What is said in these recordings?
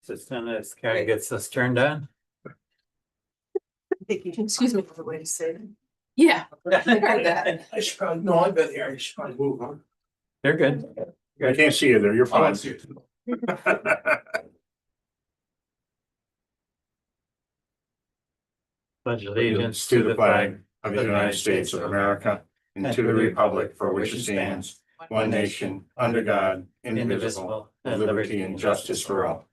Assistant as Carrie gets this turned on. Excuse me for the way to say it. Yeah. I heard that. I should probably, no, I've been here, I should probably move on. They're good. I can't see you there, you're fine. Pledge allegiance to the flag of the United States of America and to the republic for which it stands, one nation, under God, indivisible, with liberty and justice for all.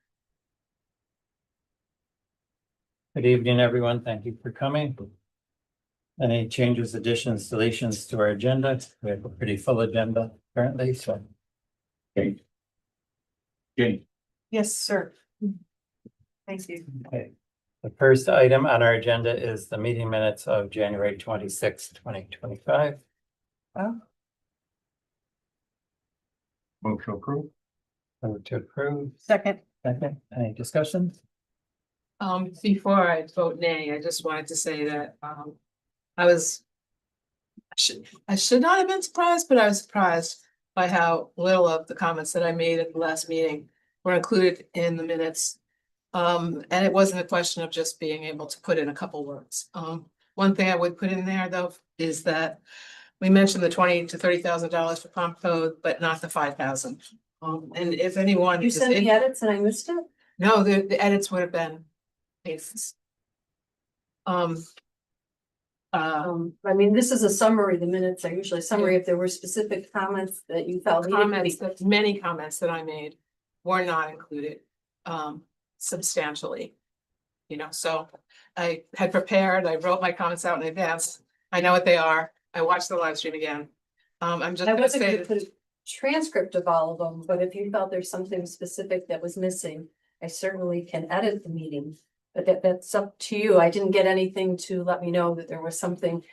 Good evening, everyone. Thank you for coming. Any changes, additions, deletions to our agenda? We have a pretty full agenda currently, so. Jane. Yes, sir. Thank you. Okay. The first item on our agenda is the meeting minutes of January 26, 2025. Move to approve. Move to approve. Second. Second, any discussion? Before I vote nay, I just wanted to say that, I should not have been surprised, but I was surprised by how little of the comments that I made at the last meeting were included in the minutes. And it wasn't a question of just being able to put in a couple words. One thing I would put in there though, is that we mentioned the $20,000 to $30,000 for pump code, but not the 5,000. And if anyone. You sent the edits and I missed it? No, the edits would have been. Basis. I mean, this is a summary, the minutes are usually a summary. If there were specific comments that you felt. Many comments that I made were not included, substantially. You know, so I had prepared, I wrote my comments out in advance. I know what they are. I watched the live stream again. I'm just I gonna wasn't say gonna put a transcript of all of them, but if you felt there's something specific that was missing, I certainly can edit the meeting. But that's up to you. I didn't get anything to let me know that there was something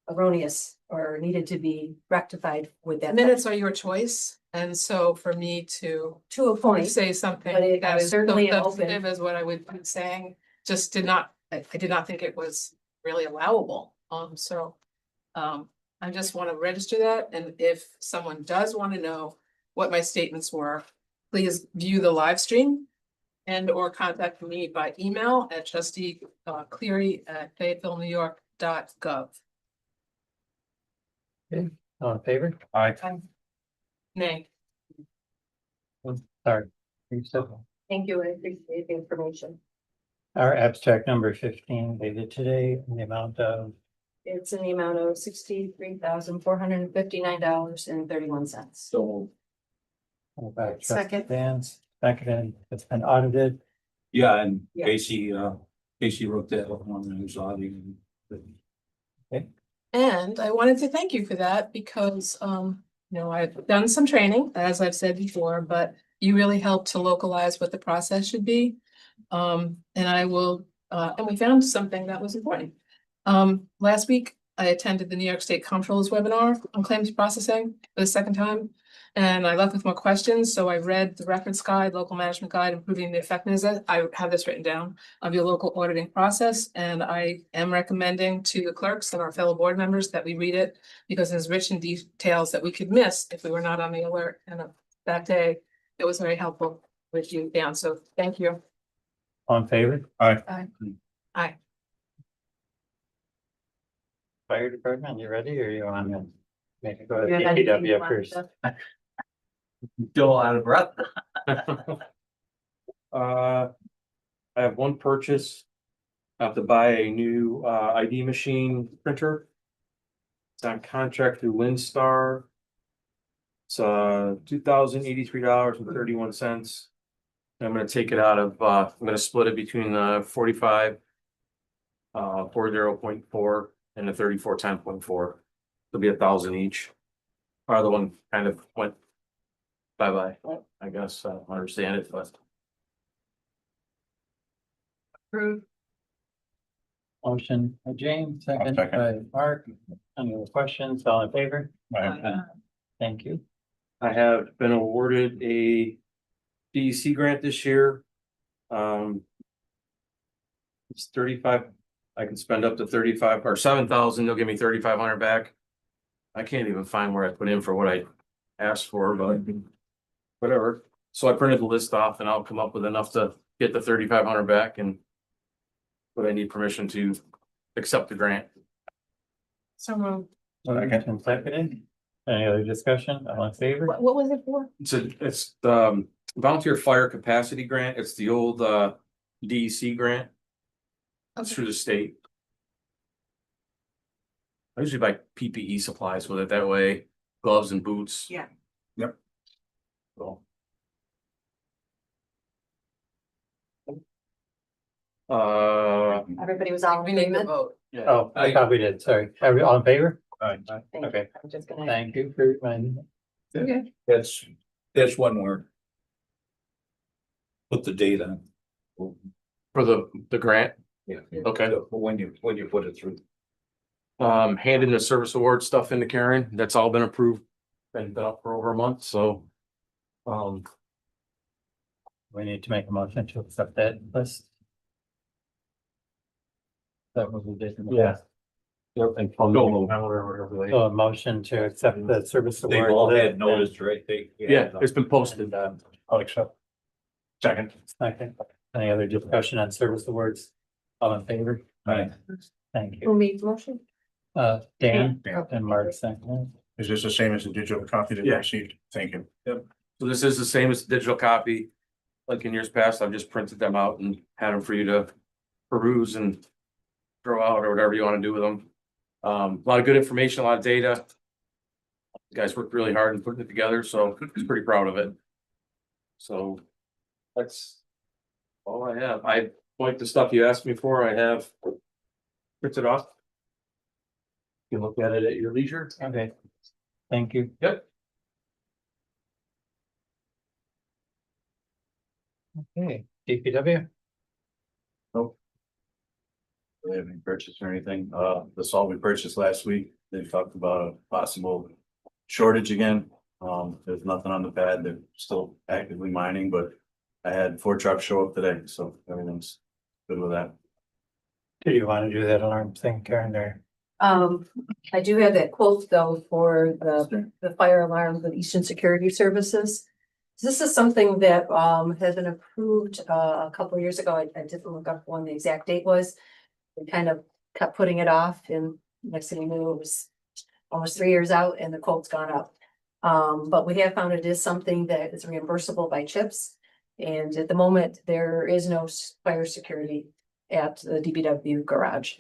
erroneous or needed to be rectified with that. minutes are your choice. And so for me to To a point, say something but it- that is so certainly an open- substantive as what I would be saying, just did not, I did not think it was really allowable. I just want to register that, and if someone does want to know what my statements were, please view the live stream and or contact me by email at trustee Cleary@fayetteville.new.gov. All in favor? Aye. Nay. Sorry. You said- thank you, I appreciate the information. Our abstract number 15 dated today in the amount of It's in the amount of $63,459.31. So. about Second. Dan's, second, it's been audited. Yeah, and Yeah. Casey wrote that one and it was auditing. And I wanted to thank you for that because, I've done some training, as I've said before, but you really helped to localize what the process should be. And we found something that was important. Last week, I attended the New York State Comptroller's webinar on claims processing for the second time. And I left with more questions, so I read the reference guide, local management guide, improving the effectiveness. I have this written down of your local auditing process, and I am recommending to the clerks and our fellow board members that we read it because it's rich in details that we could miss if we were not on the alert. And that day, it was very helpful with you, Dan. So thank you. All in favor? Aye. Fire department, you ready or you want to maybe go to You have anything you DPW want first? to- Still out of breath. I have one purchase. I have to buy a new ID machine printer. It's on contract through Linstar. It's $2,083.31. I'm gonna take it out of, I'm gonna split it between the 45. 40.4 and the 34 10.4. It'll be 1,000 each. Our other one kind of went bye-bye, I guess. I don't understand it, but. Approved. Motion by James, second second. by Mark. Any other questions? All in favor? Aye. Thank you. I have been awarded a DEC grant this year. It's 35, I can spend up to 35 or 7,000, they'll give me 3,500 back. I can't even find where I put in for what I asked for, but whatever. So I printed the list off and I'll come up with enough to get the 3,500 back and. But I need permission to accept the grant. So moved. Moved and seconded. Any other discussion? All in favor? What was it for? It's the volunteer fire capacity grant. It's the old DEC grant. It's Okay. through the state. I usually buy PPE supplies with it that way, gloves and boots. Yeah. Yep. So. Everybody was all We in need to agreement? vote. Yeah. Oh, I thought we did, sorry. Are we all in favor? Thank you. Okay. I'm just gonna. Thank you for reminding me. Okay. That's one word. Put the date on. For the grant, Yeah. okay. So when you put it through. Handing the service award stuff into Karen, that's all been approved. Been up for over a month, so. We need to make a motion to accept that list. That was a different. Yeah. Yep, and from. So a motion to accept the service They've award. all list had notice, right? Yeah, it's been posted. I'll accept. Second. Second. Any other discussion on service awards? All in favor? Aye. Thank Who you. made the motion? Dan Dan. and Mark second. Is this the same as the digital copy that you Yeah. received? Thank you. So this is the same as the digital copy. Like in years past, I've just printed them out and had them for you to peruse and throw out or whatever you want to do with them. A lot of good information, a lot of data. You guys worked really hard in putting it together, so I'm pretty proud of it. So that's all I have. I like the stuff you asked me for. I have printed off. You can look at it at your leisure. Okay. Thank you. Yep. Okay, DPW. They haven't purchased or anything. The salt we purchased last week, they talked about a possible shortage again. There's nothing on the pad. They're still actively mining, but I had 4 trucks show up today, so everything's good with that. Do you want to do that alarm thing, Karen, or? I do have that quote though for the fire alarm with Eastern Security Services. This is something that has been approved a couple of years ago. I didn't look up when the exact date was. We kind of kept putting it off, and next thing you knew, it was almost 3 years out and the quote's gone up. But we have found it is something that is reimbursable by CHIPS. And at the moment, there is no fire security at the DPW garage.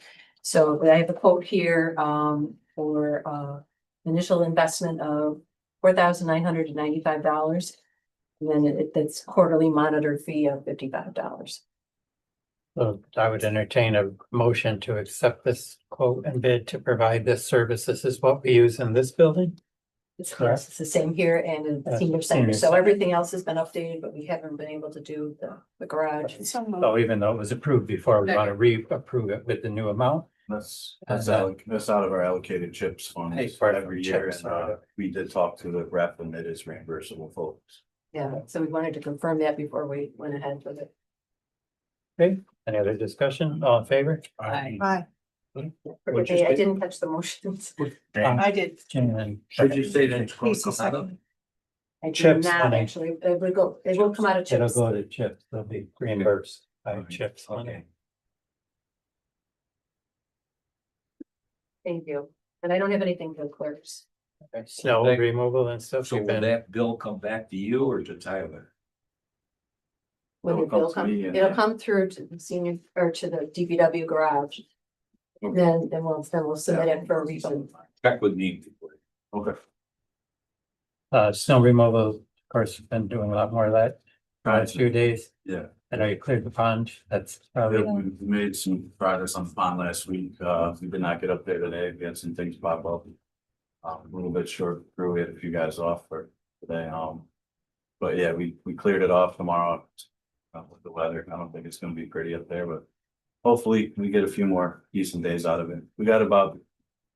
So I have a quote here for initial investment of $4,995. And then it's quarterly monitored fee of $55. So I would entertain a motion to accept this quote and bid to provide this service. This is what we use in this building. It's Correct. it's the same here and in the Yes, senior center. senior So center. everything else has been updated, but we haven't been able to do the garage. So even though it was approved before, we want to re-approve it with the new amount. That's And, that's out of our allocated CHIPS Hey, funds part of every year, CHIPS, and we did talk to the rep, and it is reimbursable folks. Yeah, so we wanted to confirm that before we went ahead with it. Okay, any other discussion? All in favor? Aye. What'd you I say? didn't catch the motions. I did. And Should you say that it's going to Casey come out of? second. I did Chips not money. actually, it will come out of it'll chips. go to CHIPS. They'll be reimbursed by CHIPS. Okay. Thank you. And I don't have anything for clerks. Okay, snow removal and stuff. So You've will been- that bill come back to you or to Tyler? When It'll the bill come to comes, me and- it'll come through to the senior or to the DPW garage. Okay. Then we'll submit it for a refund. Check with me. Okay. Snow removal, of course, we've been doing a lot more of that the last few days. Yeah. I know you cleared the pond. That's Yeah, probably, we made some progress on the pond last week. We did not get up there today. We had some things pop up. A little bit short crew. We had a few guys off for today. But yeah, we cleared it off tomorrow. With the weather, I don't think it's gonna be pretty up there, but hopefully we get a few more decent days out of it. We got about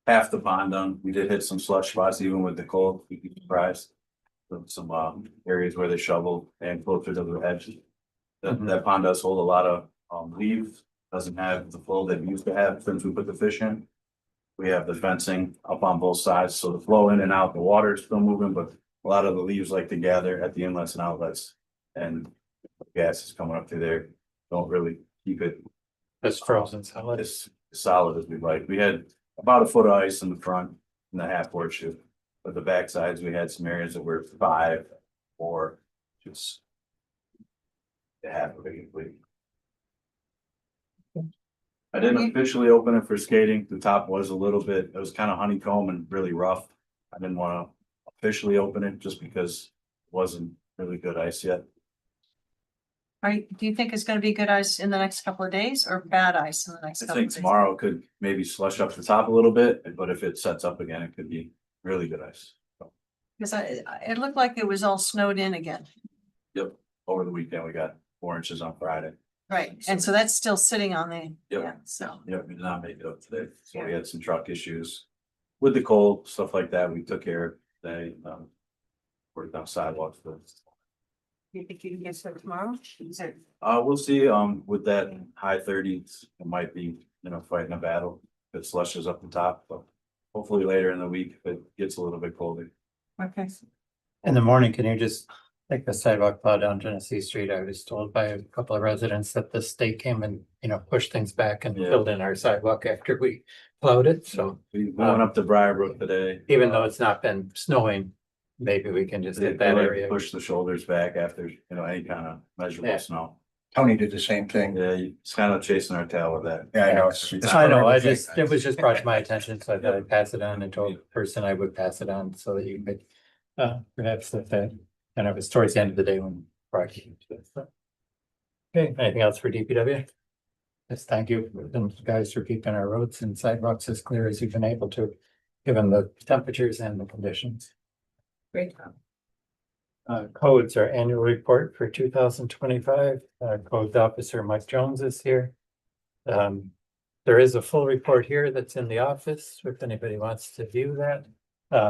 half the pond done. We did hit some slush spots even with the cold. We'd be surprised. Some areas where they shoveled and closer to the edge. That pond does hold a lot of leaves, doesn't have the flow that it used to have since we put the fish in. We have the fencing up on both sides, so the flow in and out, the water is still moving, but a lot of the leaves like to gather at the inlets and outlets. And gas is coming up through there, don't really keep it It's frozen solid. as solid as we'd like. We had about a foot of ice in the front and the half horseshoe. But the back sides, we had some areas that were 5 or just half of it complete. I didn't officially open it for skating. The top was a little bit, it was kind of honeycomb and really rough. I didn't want to officially open it just because it wasn't really good ice yet. Do you think it's gonna be good ice in the next couple of days or bad ice in the next I couple of think days? tomorrow could maybe slush up the top a little bit, but if it sets up again, it could be really good ice. Because it looked like it was all snowed in again. Yep, over the weekend, we got 4 inches on Friday. Right, and so that's still sitting on the, Yep. yeah, so, Yep, we did not make it up today, so we had some truck issues. With the cold, stuff like that, we took care of today, worked on sidewalks, but. you think you can get to it tomorrow? We'll see, with that high 30s, it might be, fighting a battle. If it slushes up the top, but hopefully later in the week, if it gets a little bit colder. Okay. In the morning, can you just take the sidewalk plow down Genesee Street? I was told by a couple of residents that the state came and, pushed things back and Yeah. filled in our sidewalk after we plowed it, so. We went up to Briarbrook today. Even though it's not been snowing, maybe we can just They get that like area. push the shoulders back after, any kind of Yeah. measurable snow. Tony did the same thing. Yeah, it's kind of chasing our tail with that. Yeah, I know. I know, it was just brought to my attention, so I thought I'd pass it on and told the person I would pass it on so that you could. Perhaps if that, and it was towards the end of the day when. Okay, anything else for DPW? Yes, thank you, guys, for keeping our roads and sidewalks as clear as you've been able to, given the temperatures and the conditions. Great. Codes, our annual report for 2025, codes officer Mike Jones is here. There is a full report here that's in the office, if anybody wants to view that.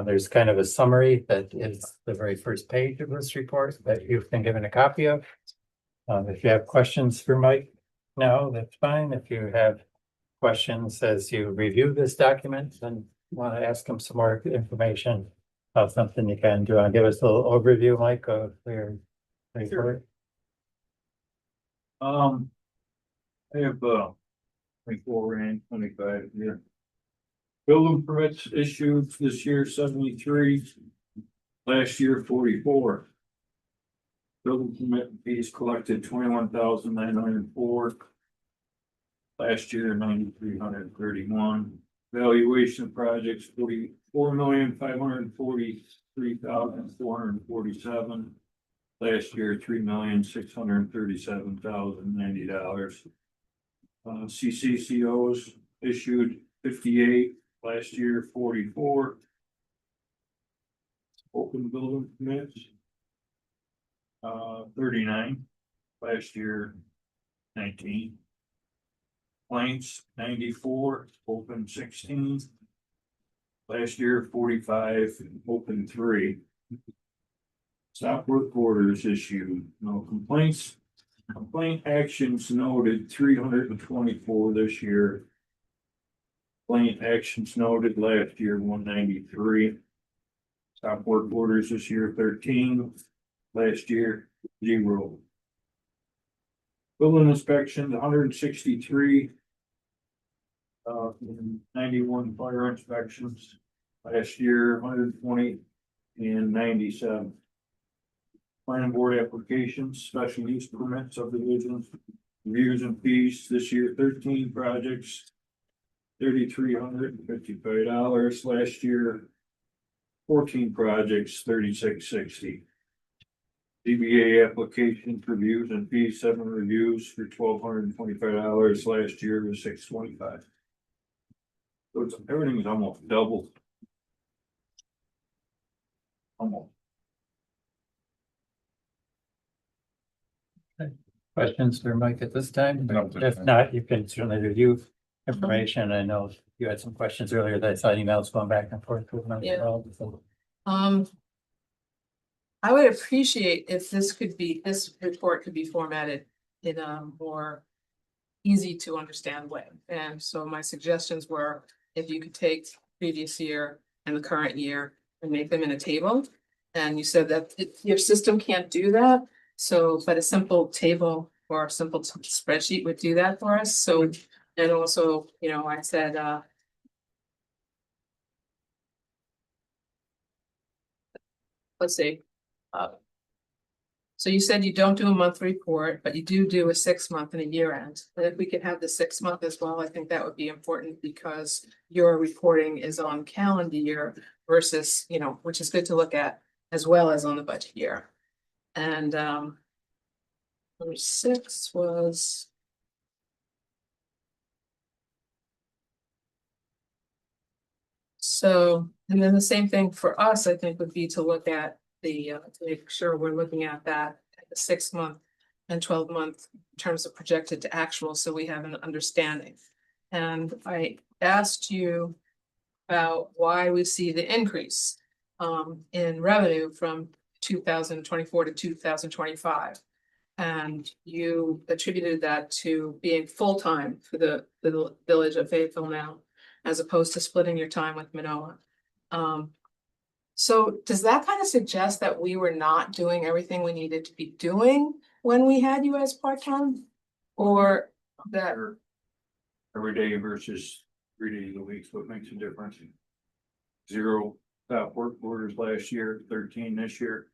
There's kind of a summary that is the very first page of this report that you've been given a copy of. If you have questions for Mike now, that's fine. If you have questions as you review this document and want to ask him some more information about something, you can. Do you want to give us a little overview, Mike, of your report? I have 24 and 25 here. Building permits issued this year 73, last year 44. Building permit fees collected 21,904. Last year 9,331. Valuation of projects 44,543,447. Last year $3,637,090. CCCOs issued 58, last year 44. Open building permits 39, last year 19. Claims 94, open 16. Last year 45, open 3. Stop work orders issued, no complaints. Complaint actions noted 324 this year. Complaint actions noted last year 193. Stop work orders this year 13. Last year 0. Building inspections 163. 91 fire inspections. Last year 120 and 97. Planning board applications, special use permits, subdivisions, reviews and fees, this year 13 projects. $3,355, last year 14 projects, $3,660. DBA applications, reviews and fees, 7 reviews for $1,225, last year was $625. So everything is almost doubled. Almost. Questions for Mike at this time? No, this If time. not, you can certainly review information. I know you had some questions earlier that I saw emails going back and forth with them. Yeah. I would appreciate if this report could be formatted in a more easy to understand way. And so my suggestions were, if you could take previous year and the current year and make them in a table. And you said that your system can't do that. So, but a simple table or a simple spreadsheet would do that for us, so, and also, you know, I said, let's see. So you said you don't do a monthly report, but you do a 6-month and a year end. And if we could have the 6-month as well, I think that would be important because your reporting is on calendar year versus, you know, which is good to look at as well as on the budget year. And number 6 was. So, and then the same thing for us, I think, would be to look at the, to make sure we're looking at that at the 6-month and 12-month in terms of projected to actual, so we have an understanding. And I asked you about why we see the increase in revenue from 2024 to 2025. And you attributed that to being full-time for the village of Fayetteville now, as opposed to splitting your time with Manoa. So does that kind of suggest that we were not doing everything we needed to be doing when we had you as part-time? Or that, Every day versus 3 days a week, so it makes a difference. 0 stop work orders last year, 13 this year.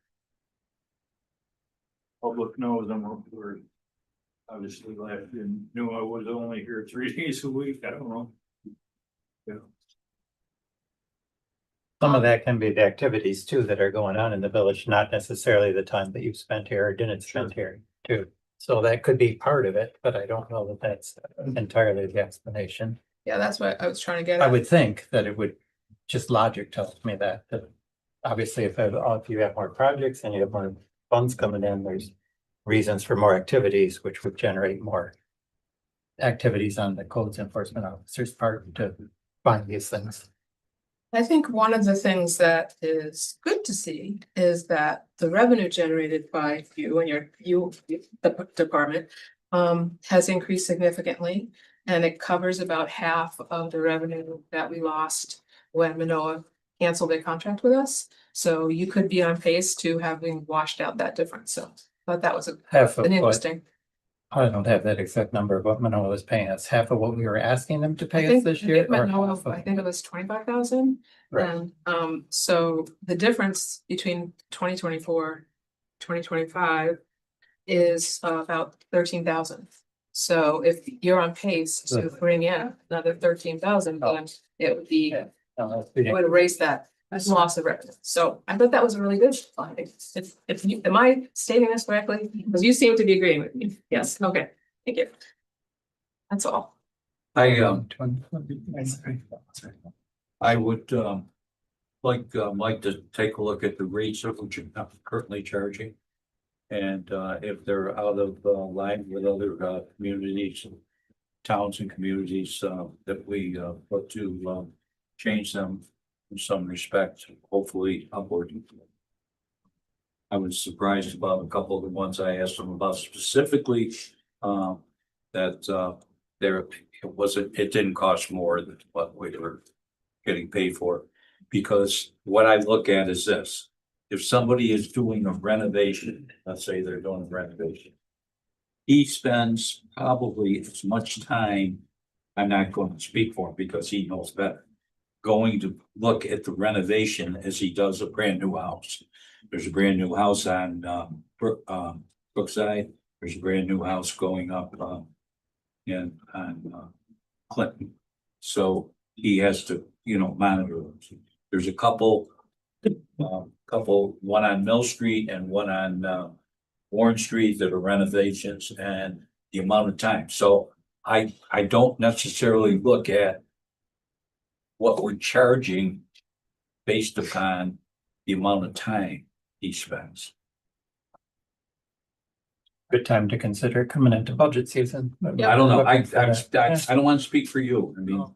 Public knows we're obviously last year knew I was only here 3 days a week, I don't know. Yeah. Some of that can be the activities too that are going on in the village, not necessarily the time that you spent here or didn't spend here too. So that could be part of it, but I don't know that that's entirely the explanation. yeah, that's what I was trying to get I at. would think that it would, just logic tells me that obviously if you have more projects and you have more funds coming in, there's reasons for more activities, which would generate more activities on the codes enforcement officer's part to find these things. I think one of the things that is good to see is that the revenue generated by you and the department has increased significantly. And it covers about half of the revenue that we lost when Manoa canceled their contract with us. So you could be on pace to having washed out that difference. So I thought that was Half of an what, interesting. I don't have that exact number of what Manoa was paying us, half of what we were asking them to I pay us think this year. or Manoa, half of- I think it was 25,000. Right. And so the difference between 2024, 2025 is about 13,000. So if you're on pace to bring in another 13,000, then it would be, Yeah. No, that's the- would erase that loss of revenue. So I thought that was a really good finding. If you, am I stating this correctly? Because you seem to be agreeing with me. Yes, okay, thank you. That's all. I would like to take a look at the rates of which you're currently charging. And if they're out of line with other communities, towns and communities that we look to change them in some respect, hopefully upward. I was surprised about a couple of the ones I asked them about specifically, that it didn't cost more than what we were getting paid for. Because what I look at is this: if somebody is doing a renovation, let's say they're doing a renovation, he spends probably as much time, I'm not going to speak for him because he knows better, going to look at the renovation as he does a brand new house. There's a brand new house on Brookside. There's a brand new house going up on Clinton. So he has to, monitor them. There's a couple, one on Mill Street and one on Warren Street that are renovations, and the amount of time. So I don't necessarily look at what we're charging based upon the amount of time he spends. Good time to consider coming into budget season. I don't know. I Yeah. don't want to speak for you. I mean,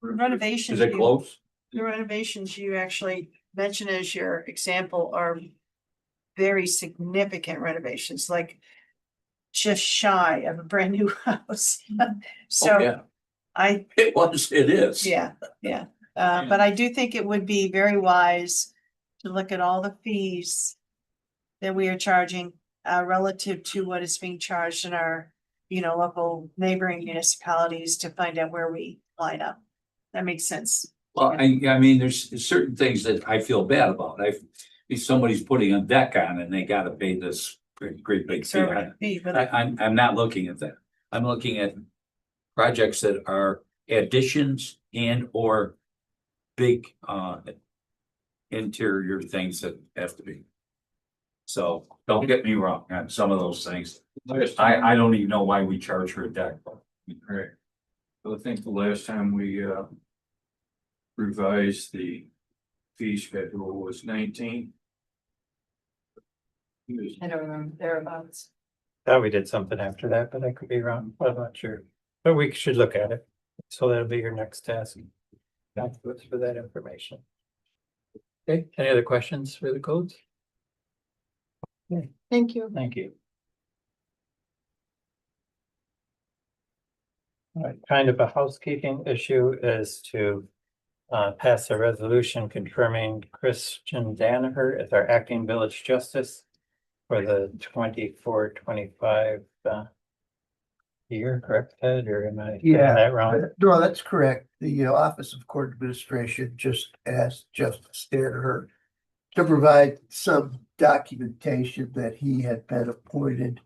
Renovations. is it close? The renovations you actually mentioned as your example are very significant renovations, like just shy of a brand new house. Oh, So yeah, it is. yeah. But I do think it would be very wise to look at all the fees that we are charging relative to what is being charged in our, local neighboring municipalities to find out where we line up. That makes sense. Well, I mean, there's certain things that I feel bad about. If somebody's putting a deck on and they gotta pay this great big fee. Exorbitant fee, but I'm not looking at that. I'm looking at projects that are additions and or big interior things that have to be. So don't get me wrong on some of those things. I don't even know why we charge for a deck. Right. I think the last time we revised the fee schedule was 19. I don't remember thereabouts. Thought we did something after that, but I could be wrong. I'm not sure. But we should look at it. So that'll be your next task. Thanks for that information. Okay, any other questions for the codes? Okay, Thank you. thank you. All right, kind of a housekeeping issue is to pass a resolution confirming Christian Danaher as our acting village justice for the 24-25 year, correct, Ted, or am I getting that wrong? No, that's correct. The Office of Court Administration just asked Justice Danaher to provide some documentation that he had been appointed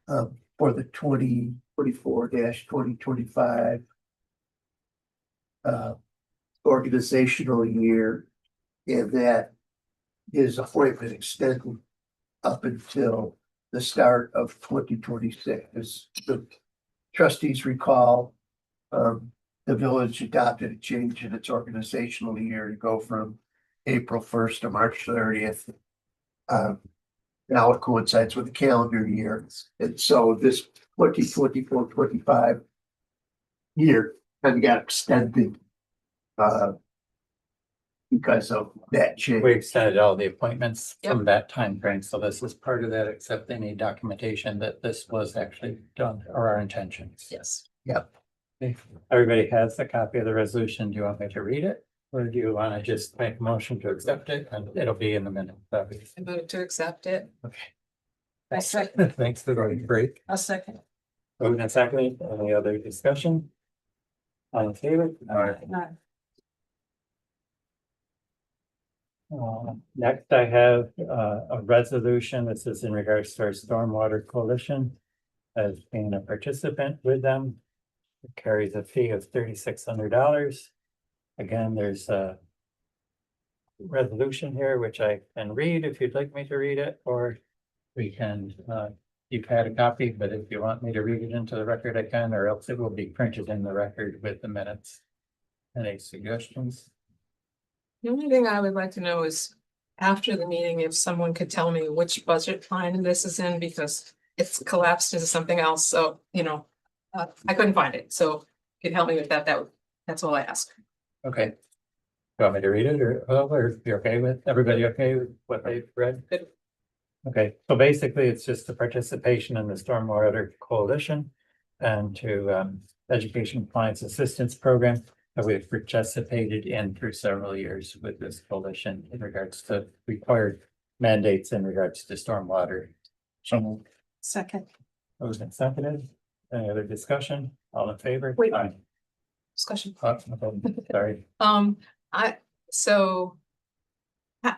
for the 2024-2025 organizational year, and that his appointment extended up until the start of 2026. As the trustees recall, the village adopted a change in its organizational year to go from April 1st to March 30th. Now it coincides with the calendar year. And so this 2024-25 year kind of got extended because of that change. We extended all the appointments from that time frame, so this is part of that, except any documentation that this was actually done or our intentions. Yes. Yep. If everybody has a copy of the resolution, do you want me to read it? Or do you want to just make a motion to accept it and it'll be in the minutes, obviously? I voted to accept it. Okay. I second. Thanks for the break. a second. Moving and seconding, any other discussion? All in favor? Next, I have a resolution. This is in regards to our Stormwater Coalition as being a participant with them. It carries a fee of $3,600. Again, there's a resolution here, which I can read if you'd like me to read it, or we can, you've had a copy, but if you want me to read it into the record, I can, or else it will be printed in the record with the minutes. Any suggestions? The only thing I would like to know is after the meeting, if someone could tell me which budget line this is in, because it's collapsed into something else. So, I couldn't find it. So if you could help me with that, that's all I ask. Okay. You want me to read it or you're okay with, everybody okay with what they've read? Good. Okay, so basically it's just the participation in the Stormwater Coalition and to Education Compliance Assistance Program that we've participated in for several years with this coalition in regards to required mandates in regards to stormwater. So Second. moved and seconded. Any other discussion? All in favor? Wait. Aye. Discussion. Sorry.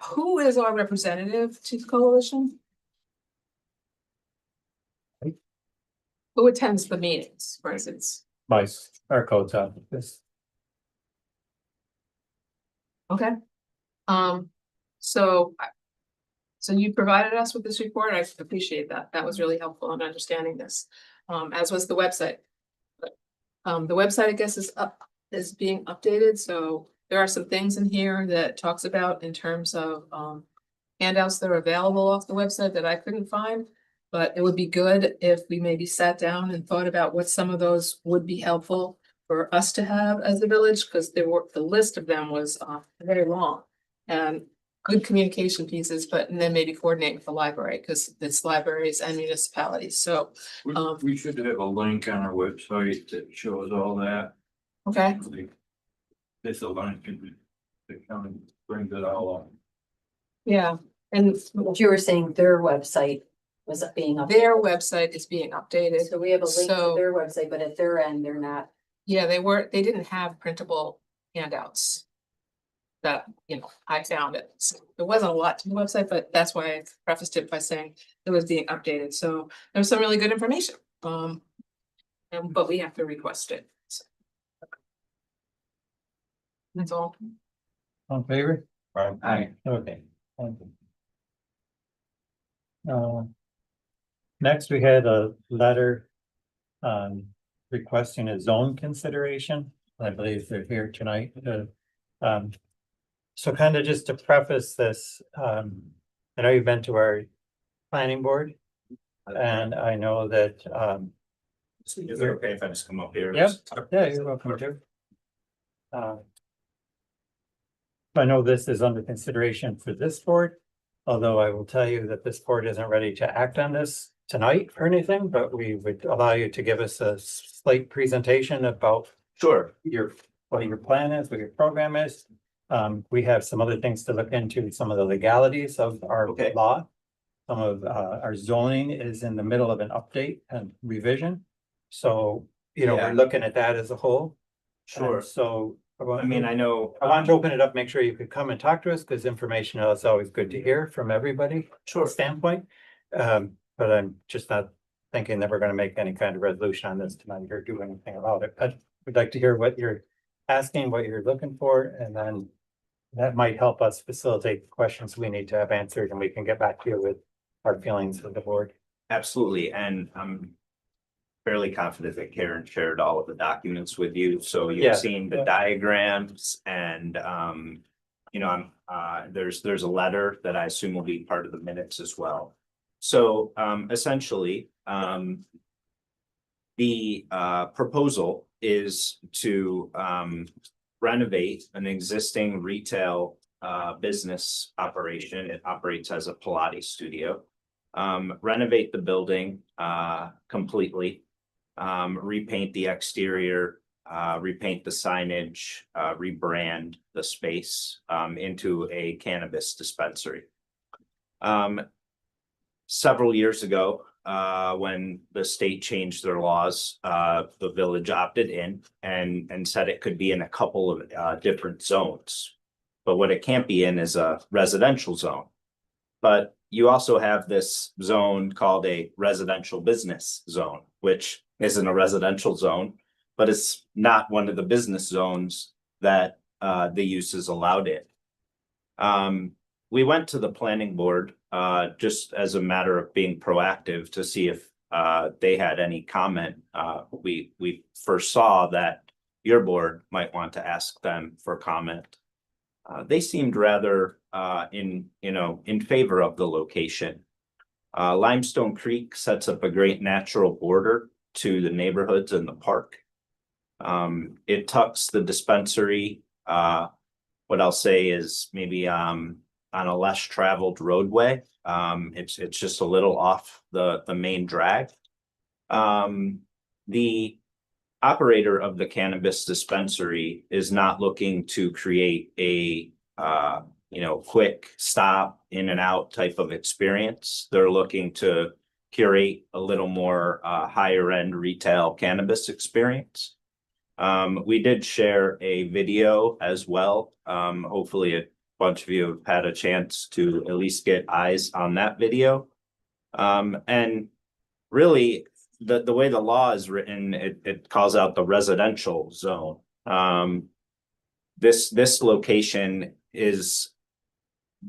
Who is our representative to the coalition? Who attends the meetings, for instance? Our code's office. Okay. So you provided us with this report. I appreciate that. That was really helpful in understanding this, as was the website. But, the website, I guess, is being updated, so there are some things in here that talks about in terms of, handouts that are available off the website that I couldn't find. But it would be good if we maybe sat down and thought about what some of those would be helpful for us to have as a village, because the list of them was very long. And good communication pieces, and then maybe coordinate with the library, because it's libraries and municipalities, so, We should have a link on our website that shows all that. okay. It's a link and it kind of brings it all up. Yeah, and But you were saying their website was being updated. Their website is being updated. So we have a link to So- their website, but at their end, they're not. Yeah, they didn't have printable handouts. That, I found it. So there wasn't a lot to the website, but that's why I prefaced it by saying it was being updated. So there was some really good information. But we have to request it. So. That's all. On in favor? Aye. Okay. Thank you. Next, we had a letter requesting a zone consideration. I believe they're here tonight. So kind of just to preface this, I know you've been to our planning board. And I know that, Is it okay if I just come up here? Yep. yeah, you're welcome to. I know this is under consideration for this board, although I will tell you that this board isn't ready to act on this tonight or anything, but we would allow you to give us a slight presentation about Sure. what your plan is, what your program is. We have some other things to look into, some of the legalities of our Okay. law. Some of our zoning is in the middle of an update and revision. So, Yeah. we're looking at that as a whole. Sure. And so. I mean, I know. I wanted to open it up, make sure you could come and talk to us, because information is always good to hear from everybody. Sure. Standpoint. But I'm just not thinking that we're gonna make any kind of resolution on this tonight or do anything about it. But we'd like to hear what you're asking, what you're looking for, and then that might help us facilitate the questions we need to have answered, and we can get back to you with our feelings of the board. Absolutely, and I'm fairly confident that Karen shared all of the documents with you, so Yeah. you've seen the Yeah. diagrams and there's a letter that I assume will be part of the minutes as well. So essentially, the proposal is to renovate an existing retail business operation. It operates as a Pilates studio. Renovate the building completely, repaint the exterior, repaint the signage, rebrand the space into a cannabis dispensary. Several years ago, when the state changed their laws, the village opted in and said it could be in a couple of different zones. But what it can't be in is a residential zone. But you also have this zone called a residential business zone, which isn't a residential zone, but it's not one of the business zones that the use is allowed in. We went to the planning board just as a matter of being proactive to see if they had any comment. We first saw that your board might want to ask them for comment. They seemed rather in favor of the location. Limestone Creek sets up a great natural border to the neighborhoods and the park. It tucks the dispensary, what I'll say is maybe on a less traveled roadway. It's just a little off the main drag. The operator of the cannabis dispensary is not looking to create a quick stop in and out type of experience. They're looking to curate a little more higher end retail cannabis experience. We did share a video as well. Hopefully a bunch of you have had a chance to at least get eyes on that video. And really, the way the law is written, it calls out the residential zone. This location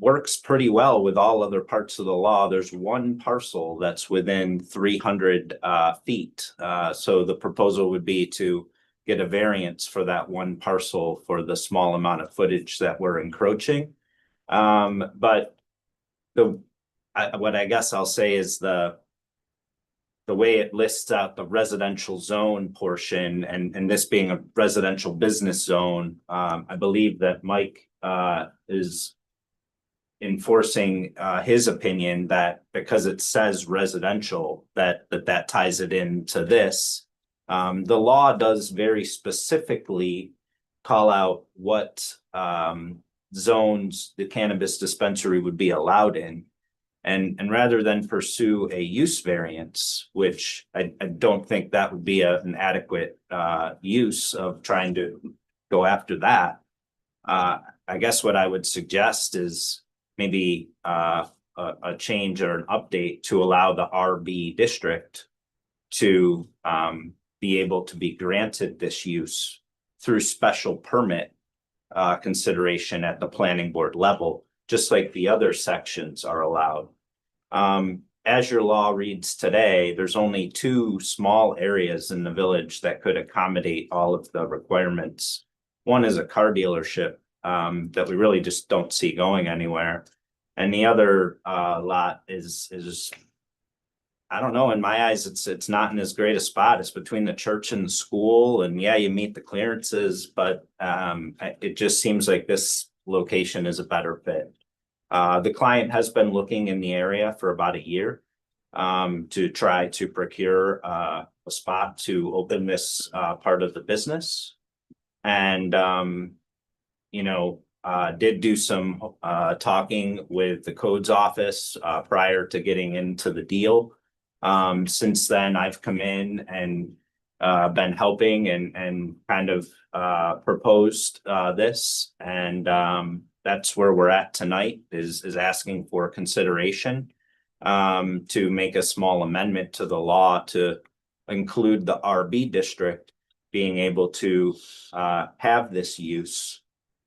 works pretty well with all other parts of the law. There's one parcel that's within 300 feet. So the proposal would be to get a variance for that one parcel for the small amount of footage that we're encroaching. But what I guess I'll say is the way it lists out the residential zone portion and this being a residential business zone, I believe that Mike is enforcing his opinion that because it says residential, that ties it into this. The law does very specifically call out what zones the cannabis dispensary would be allowed in. And rather than pursue a use variance, which I don't think that would be an adequate use of trying to go after that. I guess what I would suggest is maybe a change or an update to allow the RB district to be able to be granted this use through special permit consideration at the planning board level, just like the other sections are allowed. As your law reads today, there's only 2 small areas in the village that could accommodate all of the requirements. One is a car dealership that we really just don't see going anywhere. And the other lot is I don't know, in my eyes, it's not in as great a spot. It's between the church and the school, and yeah, you meet the clearances, but it just seems like this location is a better fit. The client has been looking in the area for about a year to try to procure a spot to open this part of the business. And did do some talking with the codes office prior to getting into the deal. Since then, I've come in and been helping and kind of proposed this, and that's where we're at tonight, is asking for consideration to make a small amendment to the law to include the RB district being able to have this use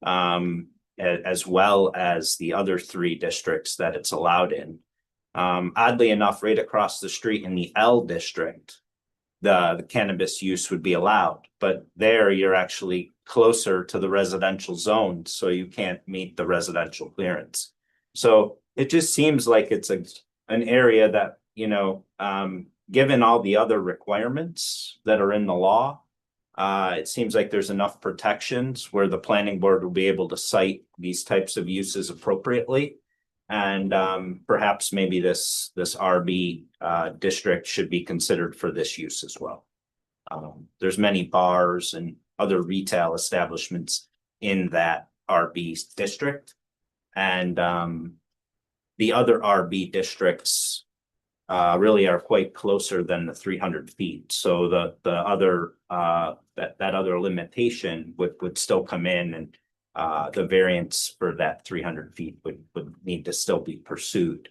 as well as the other 3 districts that it's allowed in. Oddly enough, right across the street in the L district, the cannabis use would be allowed, but there you're actually closer to the residential zone, so you can't meet the residential clearance. So it just seems like it's an area that, given all the other requirements that are in the law, it seems like there's enough protections where the planning board will be able to cite these types of uses appropriately. And perhaps maybe this RB district should be considered for this use as well. There's many bars and other retail establishments in that RB district. And the other RB districts really are quite closer than the 300 feet. So the other that other limitation would still come in, and the variance for that 300 feet would need to still be pursued.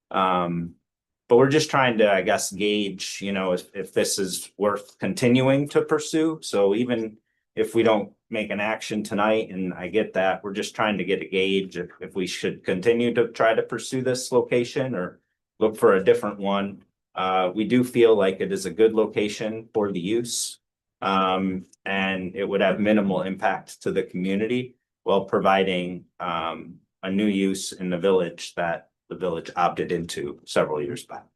But we're just trying to, I guess, gauge, if this is worth continuing to pursue. So even if we don't make an action tonight, and I get that, we're just trying to get a gauge if we should continue to try to pursue this location or look for a different one. We do feel like it is a good location for the use, and it would have minimal impact to the community while providing a new use in the village that the village opted into several years back.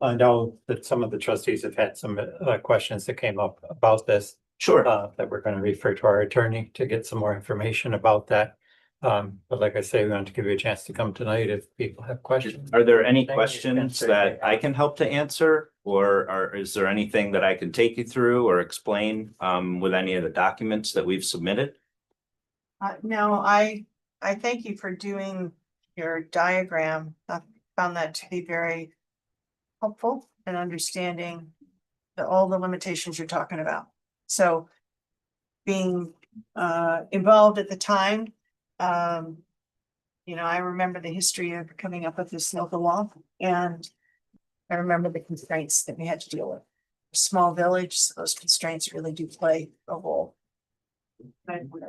I know that some of the trustees have had some questions that came up about this. Sure. That we're going to refer to our attorney to get some more information about that. But like I say, we want to give you a chance to come tonight if people have questions. Are there any questions that I can help to answer, or is there anything that I can take you through or explain with any of the documents that we've submitted? No, I thank you for doing your diagram. I found that to be very helpful in understanding all the limitations you're talking about. So being involved at the time, I remember the history of coming up with this local law, and I remember the constraints that we had to deal with. A small village, so those constraints really do play a role.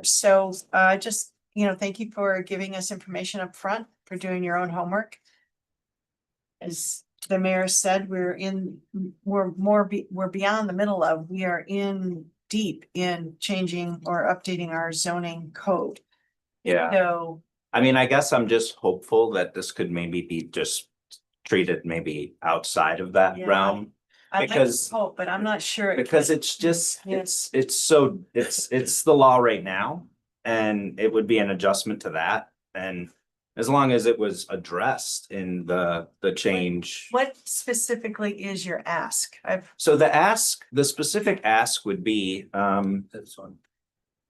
So just, thank you for giving us information up front, for doing your own homework. As the mayor said, we're beyond the middle of, we are in deep in changing or updating our zoning code. Yeah. So, I mean, I guess I'm just hopeful that this could maybe be just treated maybe outside of that Yeah. realm. I like Because- to hope, but I'm not sure. Because it's just, Yeah. it's the law right now, and it would be an adjustment to that. And as long as it was addressed in the change. What specifically is your ask? So the specific ask would be,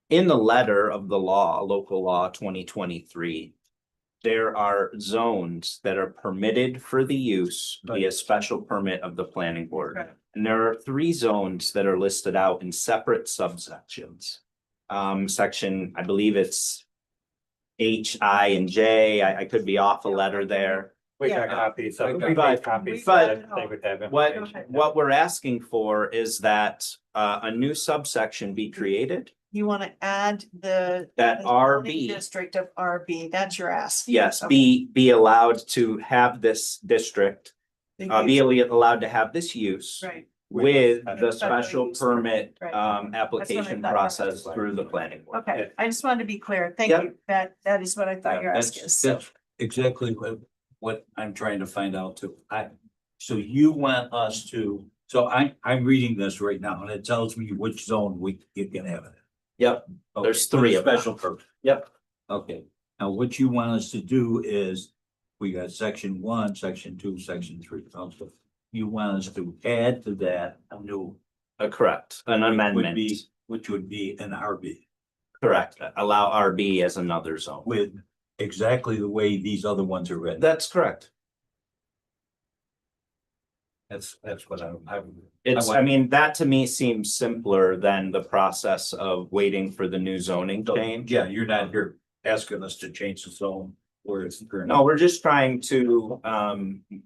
in the letter of the law, local law 2023, there are zones that are permitted for the use via special permit of the planning board. Right. And there are 3 zones that are listed out in separate subsections. Section, I believe it's H, I, and J. I could be off a letter there. We got Yeah. copies, so we But- made copies, but- so they would have What, information. what we're asking for is that a new subsection be created. You want to add the. That the zoning RB. District of RB, that's your ask. Yes, Okay. be allowed to have this district, The be use- allowed to have this use. Right, With With the the special special use permit, right. application thought. process through the planning board. okay, I just wanted to be clear, thank Yep. you, that is what I thought your ask is, That's, so. that's exactly what I'm trying to find out too. So you want us to, so I'm reading this right now and it tells me which zone you can have it. Yep, Okay, There's for the 3 of them. special permit. Yep. Okay, now what you want us to do is, we got section 1, section 2, section 3. Also, you want us to add to that a new. Correct, an would amendment, be- Which would be an RB correct, allow RB as another zone. with exactly the way these other ones are written. That's correct. That's what I'm. It's, I mean, that to me seems simpler than the process of waiting for the new zoning change. Yeah, you're not here asking us to change the zone where it's current. No, we're just trying to,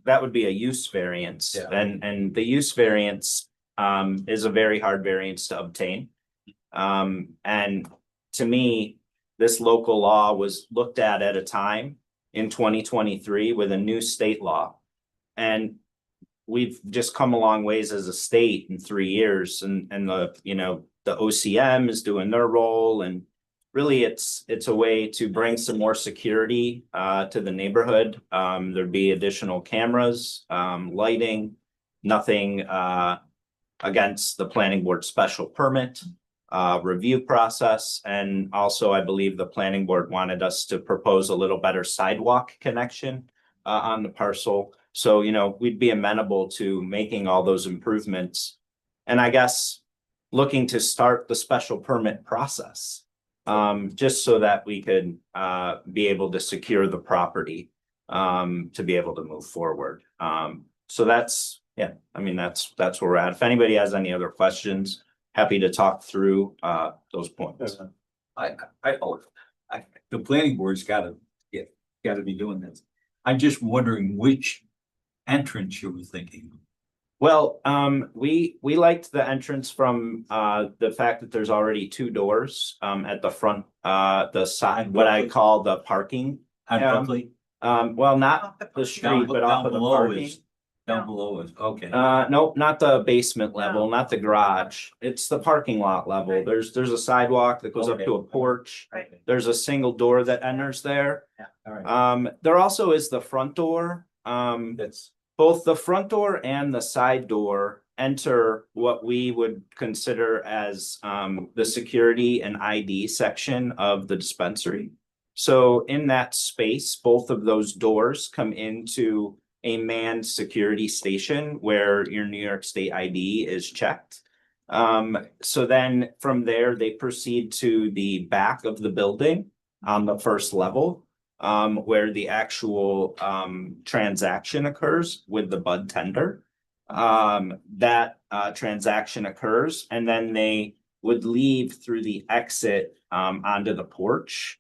that would be a use variance, Yeah. and the use variance is a very hard variance to obtain. And to me, this local law was looked at a time in 2023 with a new state law. And we've just come a long ways as a state in 3 years, and the, you know, the OCM is doing their role, and really it's a way to bring some more security to the neighborhood. There'd be additional cameras, lighting, nothing against the planning board special permit review process. And also, I believe the planning board wanted us to propose a little better sidewalk connection on the parcel. So, you know, we'd be amenable to making all those improvements. And I guess looking to start the special permit process, just so that we could be able to secure the property, to be able to move forward. So that's, yeah, I mean, that's where we're at. If anybody has any other questions, happy to talk through those points. The planning board's gotta be doing this. I'm just wondering which entrance you were thinking. Well, we liked the entrance from the fact that there's already 2 doors at the front, the side, what I call the parking. On Buckley? Well, not Off the the parking street, but off of the parking. Down below is, okay. Nope, not the basement level, not the garage. It's the parking lot level. Right. There's a sidewalk that goes up to a porch. Right. There's a single door that enters there. All right. There also is the front door. That's, Both the front door and the side door enter what we would consider as the security and ID section of the dispensary. So in that space, both of those doors come into a manned security station where your New York State ID is checked. So then from there, they proceed to the back of the building on the first level, where the actual transaction occurs with the bud tender. That transaction occurs, and then they would leave through the exit onto the porch.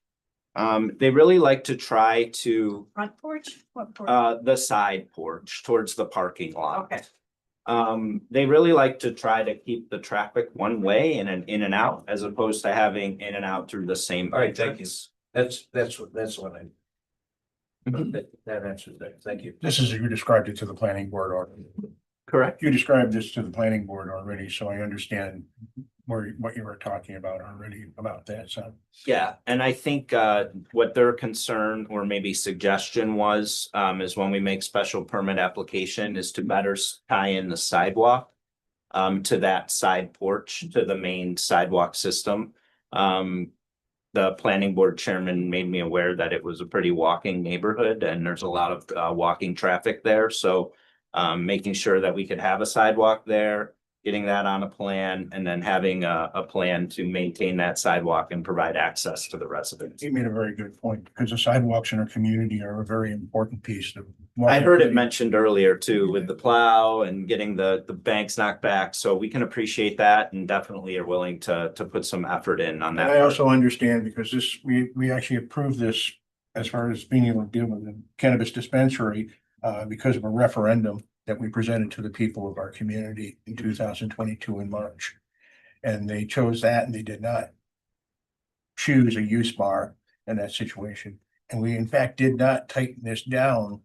They really like to try to Front porch, what porch? the side porch towards the parking lot. Okay. They really like to try to keep the traffic one way in and out, as opposed to having in and out through the same. All right, thank you. entrance. that's what I. That answers that, thank you. This is, you described it to the planning board already. Correct. You described this to the planning board already, so I understand what you were talking about already about that, so. Yeah, and I think what their concern or maybe suggestion was is when we make special permit application is to better tie in the sidewalk to that side porch, to the main sidewalk system. The planning board chairman made me aware that it was a pretty walking neighborhood and there's a lot of walking traffic there. So making sure that we could have a sidewalk there, getting that on a plan, and then having a plan to maintain that sidewalk and provide access to the residents. You made a very good point, because the sidewalks in our community are a very important piece of. I heard it mentioned earlier too, with the plow and getting the banks knocked back, so we can appreciate that and definitely are willing to put some effort in on And that. I also understand, because this, we actually approved this as far as being able to deal with the cannabis dispensary, because of a referendum that we presented to the people of our community in 2022 in March. And they chose that, and they did not choose a use bar in that situation. And we in fact did not tighten this down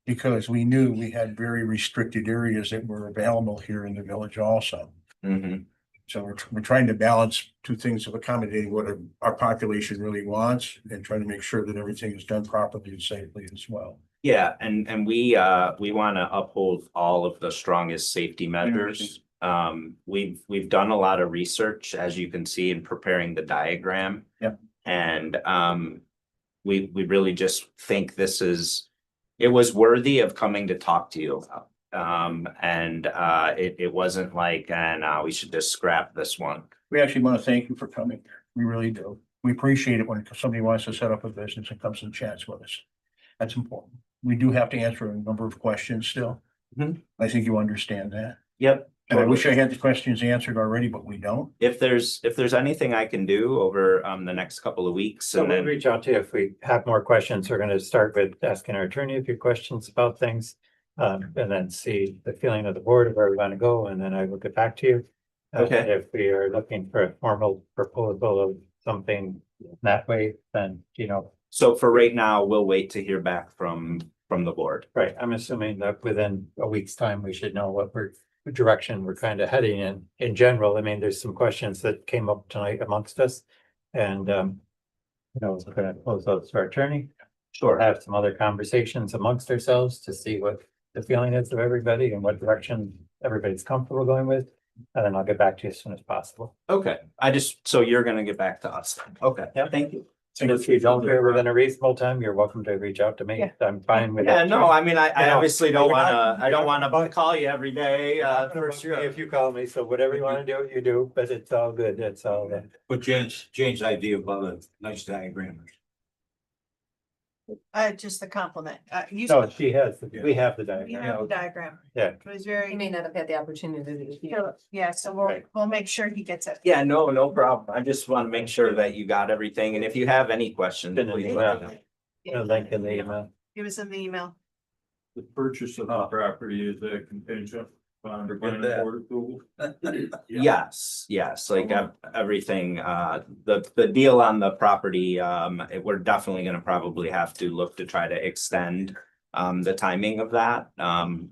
because we knew we had very restricted areas that were available here in the village also. Mhm. So we're trying to balance two things of accommodating what our population really wants and trying to make sure that everything is done properly and safely as well. Yeah, and we want to uphold all of the strongest safety measures. We've done a lot of research, as you can see, in preparing the diagram. Yep. And we really just think it was worthy of coming to talk to you about. It wasn't like, we should just scrap this one. We actually want to thank you for coming. We really do. We appreciate it when somebody wants to set up a business and comes and chats with us. That's important. We do have to answer a number of questions still. Mhm. I think you understand that. Yep. And I wish I had the questions answered already, but we don't. If there's anything I can do over the next couple of weeks, So and we'll then reach out to you if we have more questions. We're gonna start with asking our attorney a few questions about things. And then see the feeling of the board of where we want to go, and then I will get back to you. Okay. If we are looking for a formal proposal of something that way, then, so for right now, we'll wait to hear back from the board. right, I'm assuming that within a week's time, we should know what direction we're kind of heading in general. I mean, there's some questions that came up tonight amongst us. And, we're gonna close out to our attorney. Sure. Have some other conversations amongst ourselves to see what the feeling is of everybody and what direction everybody's comfortable going with. And then I'll get back to you as soon as possible. Okay, so you're gonna get back to us. Okay, Yeah. thank you. And if you don't hear within a reasonable time, you're welcome to reach out to me. Yeah. I'm fine with Yeah, it. no, I mean, I You know, obviously don't you're not- wanna, I don't wanna you're not- call you every day, You're not gonna for bug me sure. If you call me, so whatever you want to do, you do, but it's all good. It's all. But Jane's idea about a nice diagram. Just a compliment. You No, she has, we have the we diagram. have a diagram. Yeah. It was He very, may not have had the opportunity to. yeah, so Right. we'll make sure he gets it. Yeah, no problem. I just wanna make sure that you got everything, and if you have any questions, Been in please the let me email. know. A link in the email. It was in the email. The purchase of the property is a contingent upon the planning board approval. Yes, like everything, the deal on the property, we're definitely gonna probably have to look to try to extend the timing of that,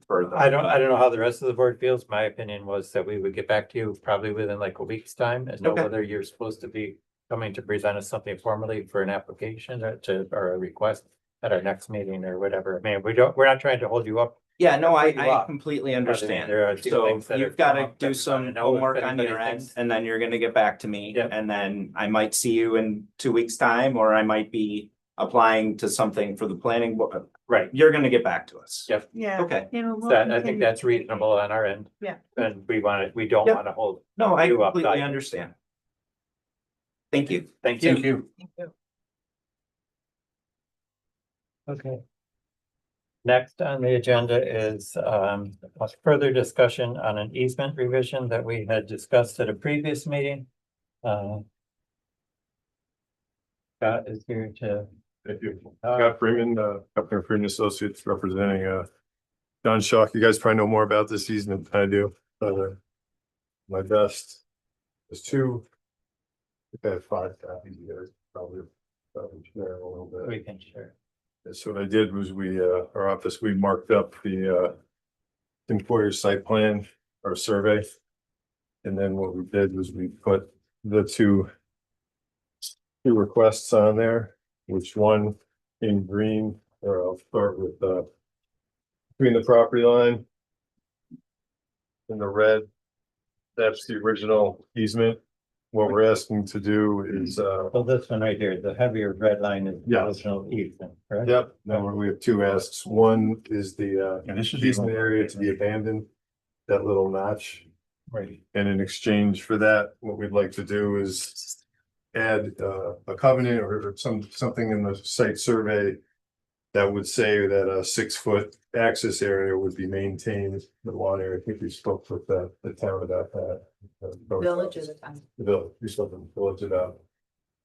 further. I don't know how the rest of the board feels. My opinion was that we would get back to you probably within like a week's time and know Okay. whether you're supposed to be coming to present us something formally for an application or a request at our next meeting or whatever. I mean, we're not trying to hold you up. Yeah, no, I You are. completely understand. There are two So things that you've have got come to up that do we some wanna know if homework on anybody your end, thinks- and then you're gonna get back to me. Yep. And then I might see you in 2 weeks' time, or I might be applying to something for the planning board. Right. You're gonna get back to us. Yep. Yeah. Okay. You know, we'll That, I think continue. that's reasonable on our end. Yeah. And we don't Yep. want to hold. No, I You up, completely Di. understand. Thank you. Thank you. Thank you. Thank you. Okay. Next on the agenda is a further discussion on an easement revision that we had discussed at a previous meeting. Scott is here to. Thank you. Scott Freeman, Governor Freeman Associates, representing John Shock. You guys probably know more about this easement than I do, but my best is two. I have 5 copies. You guys probably share a little bit. We can share. So what I did was our office, we marked up the employer site plan or survey. And then what we did was we put the two requests on there, which one in green, or I'll start with between the property line and the red. That's the original easement. What we're asking to do is So this one right here, the heavier red line is the Yeah. original easement, correct? Yep, now we have 2 asks. One is the And this is. easement area to be abandoned. That little notch Right. And in exchange for that, what we'd like to do is add a covenant or something in the site survey that would say that a 6-foot access area would be maintained, the lawn area. I think we spoke with the town about that. Village at a time. The village, we spoke with the village about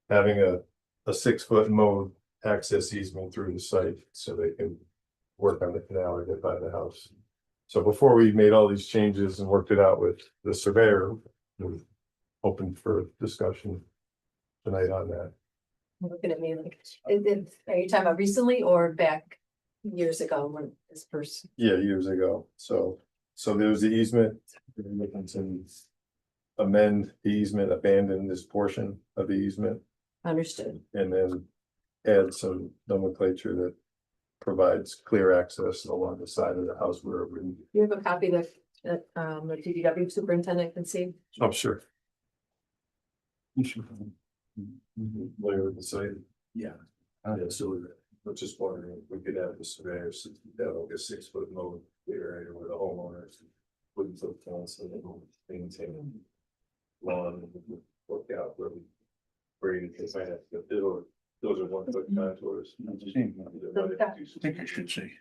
having a 6-foot mode access easement through the site so they can work on the canal or get by the house. So before we made all these changes and worked it out with the surveyor, we're open for discussion tonight on that. Looking at me like, are you talking about recently or back years ago when this person? Yeah, years ago. So there's the easement. We're looking to amend the easement, abandon this portion of the easement, Understood. and then add some nomenclature that provides clear access along the side of the house where we. You have a copy that the DPW superintendent can see? Oh, sure. Layer of the site. Yeah. So we're just wondering if we could have the surveyors that like a 6-foot mode clear area where the homeowners wouldn't put fence and they will maintain lawn and work out where you can find it. Those are 1-foot contours. I think I should say.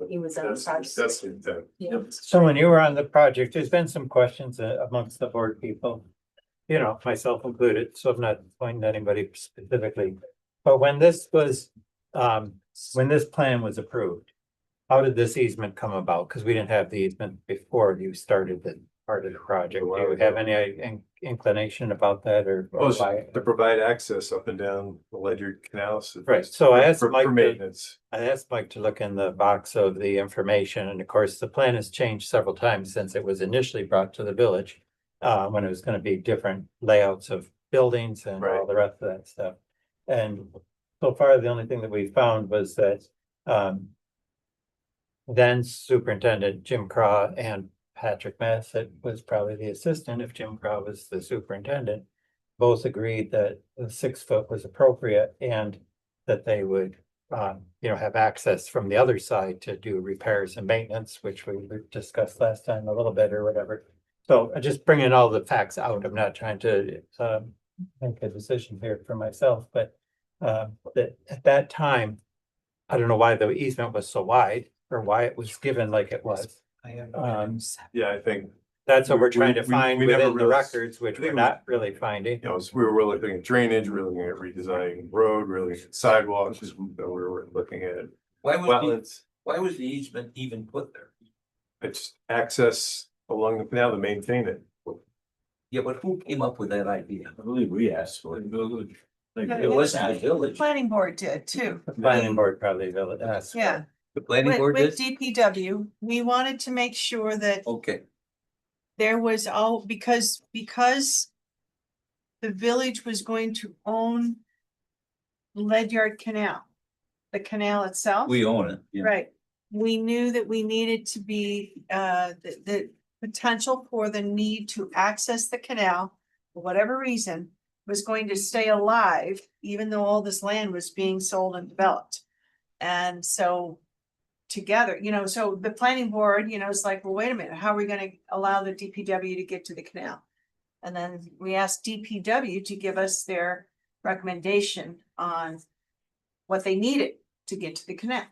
He was on the project. That's the intent. Yeah. So when you were on the project, there's been some questions amongst the board people. You know, myself included, so I'm not pointing at anybody specifically. But when this was, when this plan was approved, how did this easement come about? Because we didn't have the easement before you started the part of the project. Do you have any inclination about that or why? To provide access up and down the Ledyard Canal. Right, so I asked For Mike, maintenance. I asked Mike to look in the box of the information, and of course, the plan has changed several times since it was initially brought to the village. When it was gonna be different layouts of buildings and all Right. the rest of that stuff. And so far, the only thing that we found was that, then Superintendent Jim Craw and Patrick Massett was probably the assistant if Jim Craw was the superintendent. Both agreed that the 6-foot was appropriate and that they would, have access from the other side to do repairs and maintenance, which we discussed last time a little bit or whatever. So I just bringing all the facts out. I'm not trying to make a decision here for myself, but that at that time, I don't know why the easement was so wide or why it was given like it was. Yeah, I think, That's what we're trying to we find never within the really- records, which we're not really finding. we were really looking at drainage, we were looking at redesigning the road, really looking at sidewalks, we were looking at wetlands. Why was the easement even put there? It's access along the canal to maintain it. Yeah, but who came up with that idea? I believe we asked for it. It wasn't the village. Planning board did too. The planning board probably will ask. Yeah, The planning board with did? DPW, we wanted to make sure that Okay, there was because the village was going to own Ledyard Canal, the canal itself. we own it. Yeah. Right, we knew that we needed to be, the potential for the need to access the canal, for whatever reason, was going to stay alive, even though all this land was being sold and developed. And so together, so the planning board, is like, well, wait a minute, how are we gonna allow the DPW to get to the canal? And then we asked DPW to give us their recommendation on what they needed to get to the canal.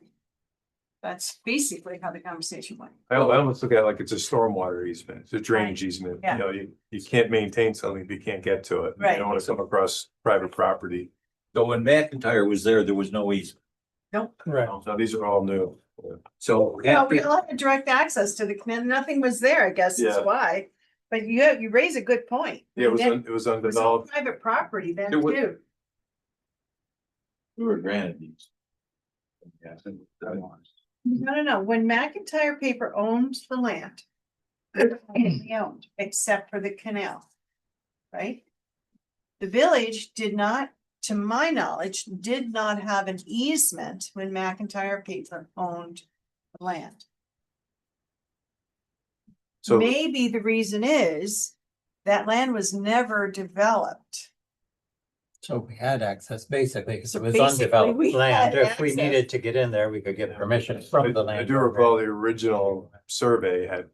That's basically how the conversation went. I almost look at it like it's a stormwater easement, it's a drainage easement, Yeah. you can't maintain something if you can't get to it. You Right. don't wanna come across private property. So when McIntyre was there was no easement. Nope. Right. So these are all new. So No, we after, all had direct access to the canal. Nothing was there, I guess is Yeah. why. But you raise a good point. Yeah, it was, That- it was it was all undeveloped. private property then It was- too. we were granted these. Yeah. No. When McIntyre Paper owned the land, they owned, except for the canal. Right? The village did not, to my knowledge, did not have an easement when McIntyre Paper owned the land. So, Maybe the reason is that land was never developed. So we had access basically, because So it was basically, undeveloped we land. had If we access. needed to get in there, we could get permission from the I land. do recall the original survey it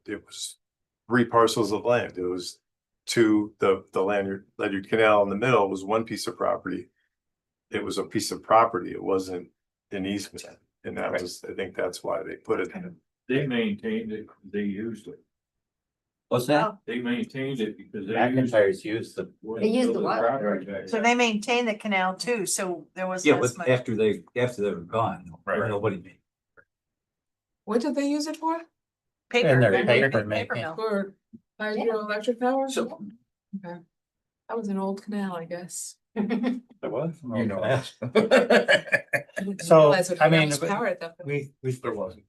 three parcels of land. It was the Ledyard Canal in the middle was one piece of property. It was a piece of property. It wasn't an easement. And that was, I think that's why they put it in. They maintained it, they used it. What's that? They maintained it because they used. McIntyre's used the, They used the what? So they maintain the canal too, so there was Yeah, less but money. after they were gone, Right. nobody made. What did they use it for? Paper, and their paper paper making. mill. For hydroelectric power? So- Okay. That was an old canal, I guess. There was. You know. I didn't So, realize it I had that mean, much power at that point. There wasn't.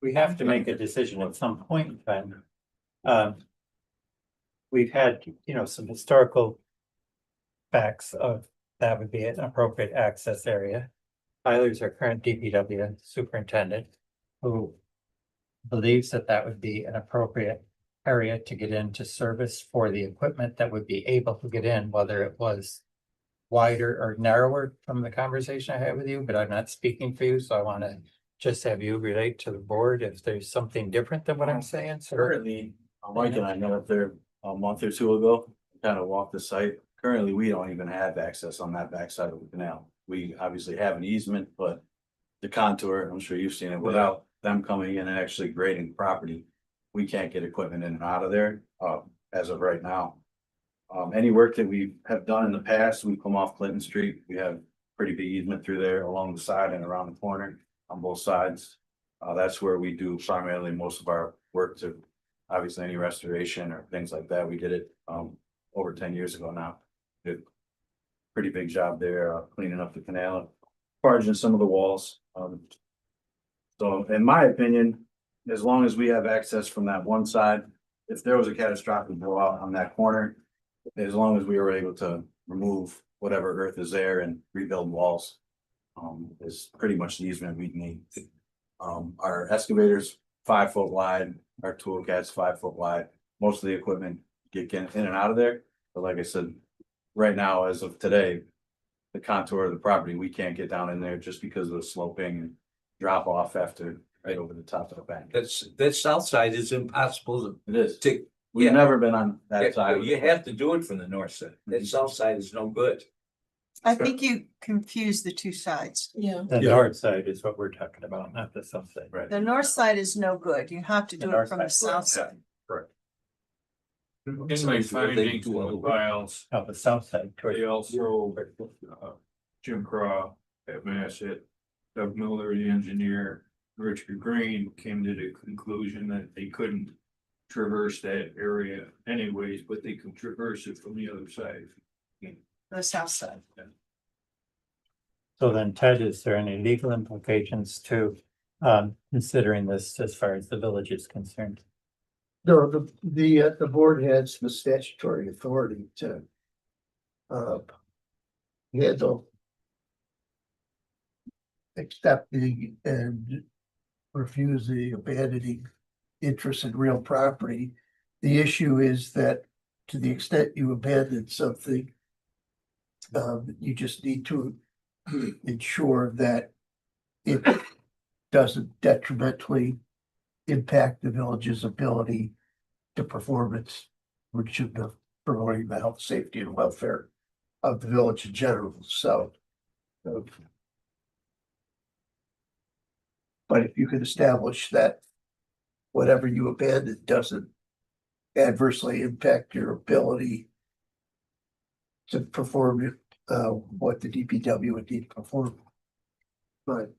we have to make a decision at some point in time. We've had, some historical facts of that would be an appropriate access area. Tyler's our current DPW superintendent, who believes that that would be an appropriate area to get into service for the equipment that would be able to get in, whether it was wider or narrower from the conversation I had with you, but I'm not speaking for you, so I want to just have you relate to the board if there's something different than what I'm saying. So Currently, Mike and I met up there a month or two ago, kind of walked the site. Currently, we don't even have access on that backside of the canal. We obviously have an easement, but the contour, I'm sure you've seen it, without them coming in and actually grading property, we can't get equipment in and out of there, as of right now. Any work that we have done in the past, we come off Clinton Street. We have pretty big easement through there along the side and around the corner on both sides. That's where we do primarily most of our work to, obviously any restoration or things like that. We did it, over 10 years ago now. Did pretty big job there, cleaning up the canal, barging some of the walls. So in my opinion, as long as we have access from that one side, if there was a catastrophic blowout on that corner, as long as we were able to remove whatever earth is there and rebuild walls, is pretty much the easement we need. Our excavators 5 foot wide, our tool cat's 5 foot wide. Most of the equipment get in and out of there. But like I said, right now, as of today, the contour of the property, we can't get down in there just because of the sloping and drop off after right over the top of the bank. That south side is impossible It is. to. We've Yeah. never been on that side. You have to do it from the north side. That south side is no good. I think you confuse the two sides. Yeah. the north side is what we're talking about, not the south side. Right. The north side is no good. You have to The do it north from the side. south side. In my So they findings do in all the the work. files, Of the south side. toward- they also, Jim Craw at Massett, Doug Miller, the engineer, Richard Green came to the conclusion that they couldn't traverse that area anyways, but they could traverse it from the other side. The south side. So then, Ted, is there any legal implications to considering this as far as the village is concerned? No, the board has the statutory authority to handle accepting and refusing abandoning interest in real property. The issue is that to the extent you abandon something, you just need to ensure that it doesn't detrimentally impact the village's ability to perform its mission of promoting the health, safety, and welfare of the village in general, so. But if you can establish that whatever you abandon doesn't adversely impact your ability to perform what the DPW would need to perform. But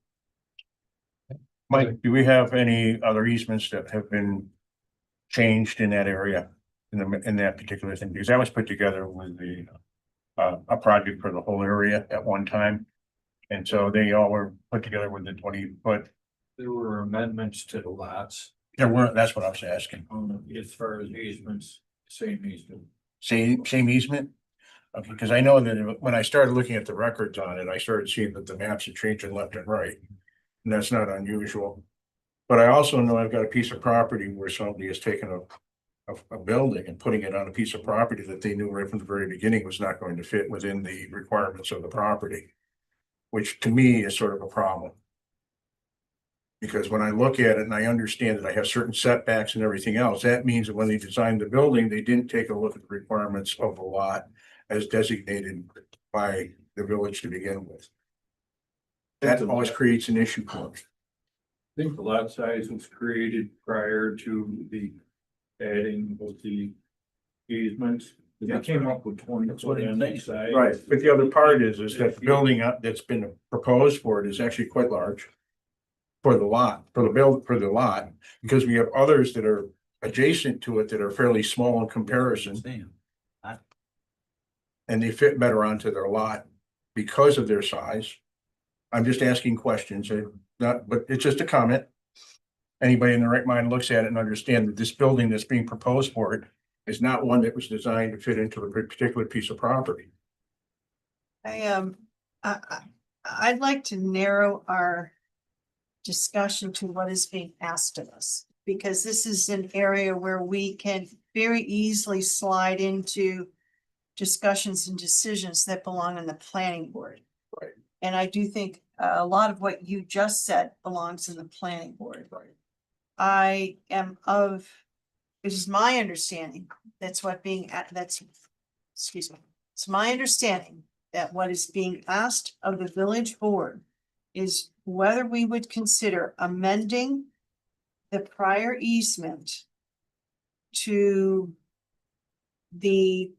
Mike, do we have any other easements that have been changed in that area? In that particular thing, because that was put together with the a project for the whole area at one time. And so they all were put together with the 20-foot. There were amendments to the lots, There weren't, that's what I was asking. as far as easements, same easement. Same easement? Okay, because I know that when I started looking at the records on it, I started seeing that the maps are changing left and right. And that's not unusual. But I also know I've got a piece of property where somebody has taken a building and putting it on a piece of property that they knew right from the very beginning was not going to fit within the requirements of the property. Which to me is sort of a problem. Because when I look at it and I understand that I have certain setbacks and everything else, that means that when they designed the building, they didn't take a look at the requirements of the lot as designated by the village to begin with. That always creates an issue for me. I think the lot size was created prior to the adding of the easements. They came up with 20 foot on each side. Right, but the other part is that the building that's been proposed for it is actually quite large. For the lot, for the lot, because we have others that are adjacent to it that are fairly small in comparison. And they fit better onto their lot because of their size. I'm just asking questions, but it's just a comment. Anybody in their right mind looks at it and understand that this building that's being proposed for it is not one that was designed to fit into a particular piece of property. I'd like to narrow our discussion to what is being asked of us, because this is an area where we can very easily slide into discussions and decisions that belong in the planning board. Right. And I do think a lot of what you just said belongs in the planning board. Right. I am of, it is my understanding, excuse me, it's my understanding that what is being asked of the village board is whether we would consider amending the prior easement to the,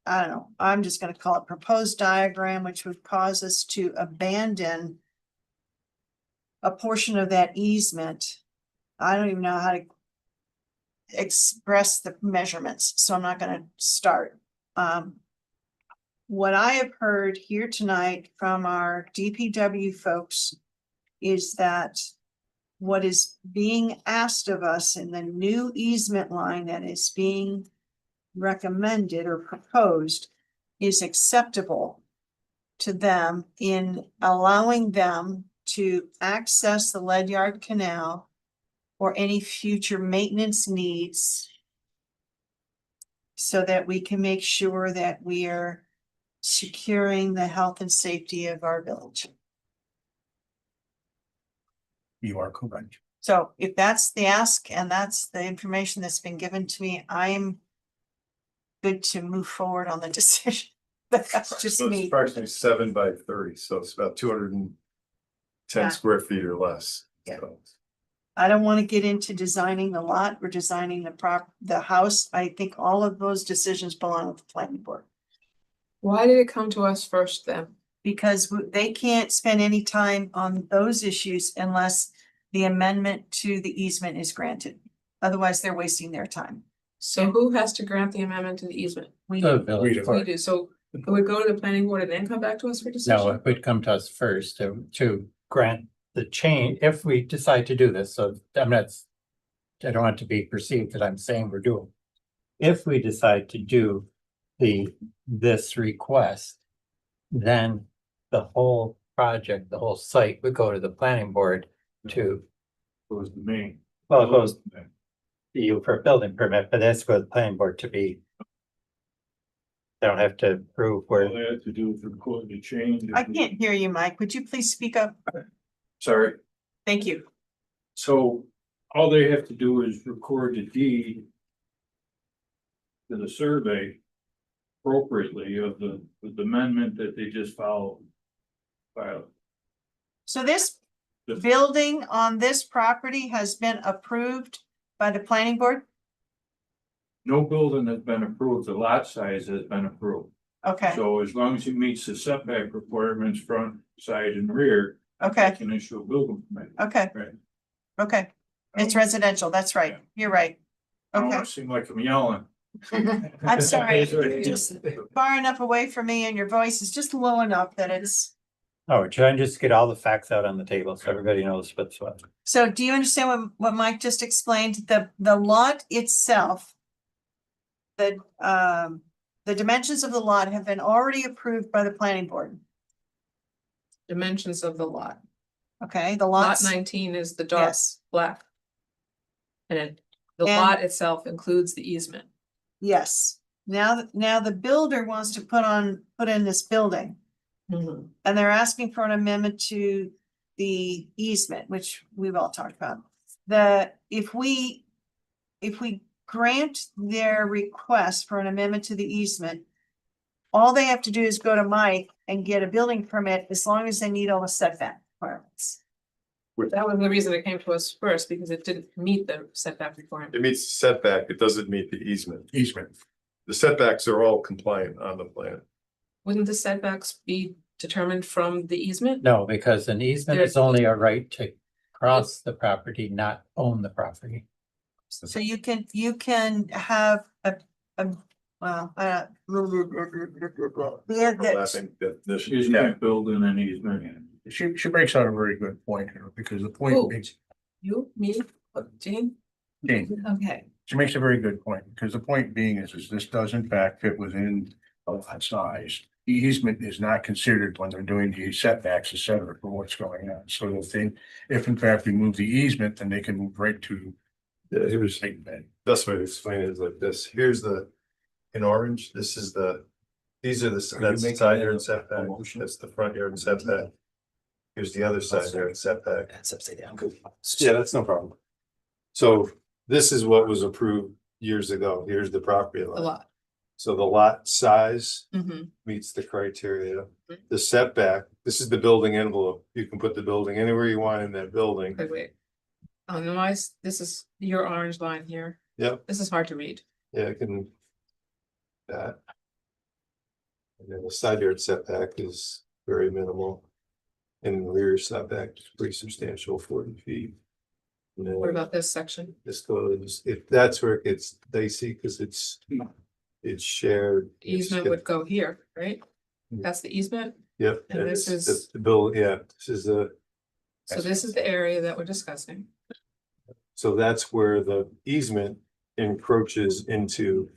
I don't know, I'm just gonna call it proposed diagram, which would cause us to abandon a portion of that easement. I don't even know how to express the measurements, so I'm not gonna start. What I have heard here tonight from our DPW folks is that what is being asked of us in the new easement line that is being recommended or proposed is acceptable to them in allowing them to access the Ledyard Canal or any future maintenance needs so that we can make sure that we are securing the health and safety of our village. You are correct. So if that's the ask and that's the information that's been given to me, I'm good to move forward on the decision. But that's just So it's me. approximately 7 by 30, so it's about 210 Yeah. square feet or less. Yeah. So, I don't want to get into designing the lot or designing the house. I think all of those decisions belong with the planning board. Why did it come to us first then? Because they can't spend any time on those issues unless the amendment to the easement is granted. Otherwise, they're wasting their time. So who has to grant the amendment to the easement? We The do. village do. We board. do, so it would go to the planning board and then come back to us for decision? No, it would come to us first to grant the change if we decide to do this. So I don't want it to be perceived that I'm saying we're doing. If we decide to do this request, then the whole project, the whole site would go to the planning board to, Was the main. well, it goes to you for a building permit, but that's for the planning board to be. They don't have to prove All where, they had to do was record the change. I can't hear you, Mike. Would you please speak up? Sorry, Thank you. so all they have to do is record the deed to the survey appropriately of the amendment that they just filed. So this The- building on this property has been approved by the planning board? No building has been approved, the lot size has been approved. Okay, So as long as it meets the setback requirements, front, side and rear, they okay, can issue a building permit. okay, Right. okay. It's residential. That's right. You're right. I don't Okay, wanna seem like I'm yelling. I'm sorry. It's right. You're just far enough away from me and your voice is just low enough that it's. oh, trying to just get all the facts out on the table so everybody knows what's what. So do you understand what Mike just explained? The lot itself. The dimensions of the lot have been already approved by the planning board. Dimensions of the lot. Okay, the Lot lots, 19 is the dark yes, black. And the And- lot itself includes the easement. yes. Now the builder wants to put in this building. Mhm. And they're asking for an amendment to the easement, which we've all talked about. If we grant their request for an amendment to the easement, all they have to do is go to Mike and get a building permit as long as they meet all the setback requirements. That was the reason it came to us first, because it didn't meet the setback requirement. It meets the setback, it doesn't meet the easement. Easement. The setbacks are all compliant on the plan. Wouldn't the setbacks be determined from the easement? No, because an easement is only a right to cross the property, not own the property. So you can have a, well, yeah, that, Laughing definition. You can't build in an easement. She makes out a very good point here, because the point Who? makes, You, me, Jean? Jane, okay, she makes a very good point, because the point being is this does in fact fit within a lot size. The easement is not considered when they're doing the setbacks, et cetera, for what's going on. So if in fact we move the easement, then they can move right to Yeah, here's, site bed. best way to explain it is like this. Here's in orange, this is these are that's the making side that yard a setback, motion? that's the front yard setback. Here's the other side yard setback. That's upside down. Yeah, that's no problem. So this is what was approved years ago. Here's the property A line. lot. So the lot size Mm-hmm. meets the criteria. The setback, this is the building envelope. You can put the building anywhere you want in that building. Okay, wait. Otherwise, this is your orange line here. Yep, This is hard to read. yeah, I can. That. And then the side yard setback is very minimal. And the rear setback is pretty substantial, 40 feet. And then What about this section? this goes, that's where it gets dicey, because it's shared. Easement would go here, right? That's the easement. Yep. and this is- The bill, yeah, this is So this is the area that we're discussing. so that's where the easement encroaches into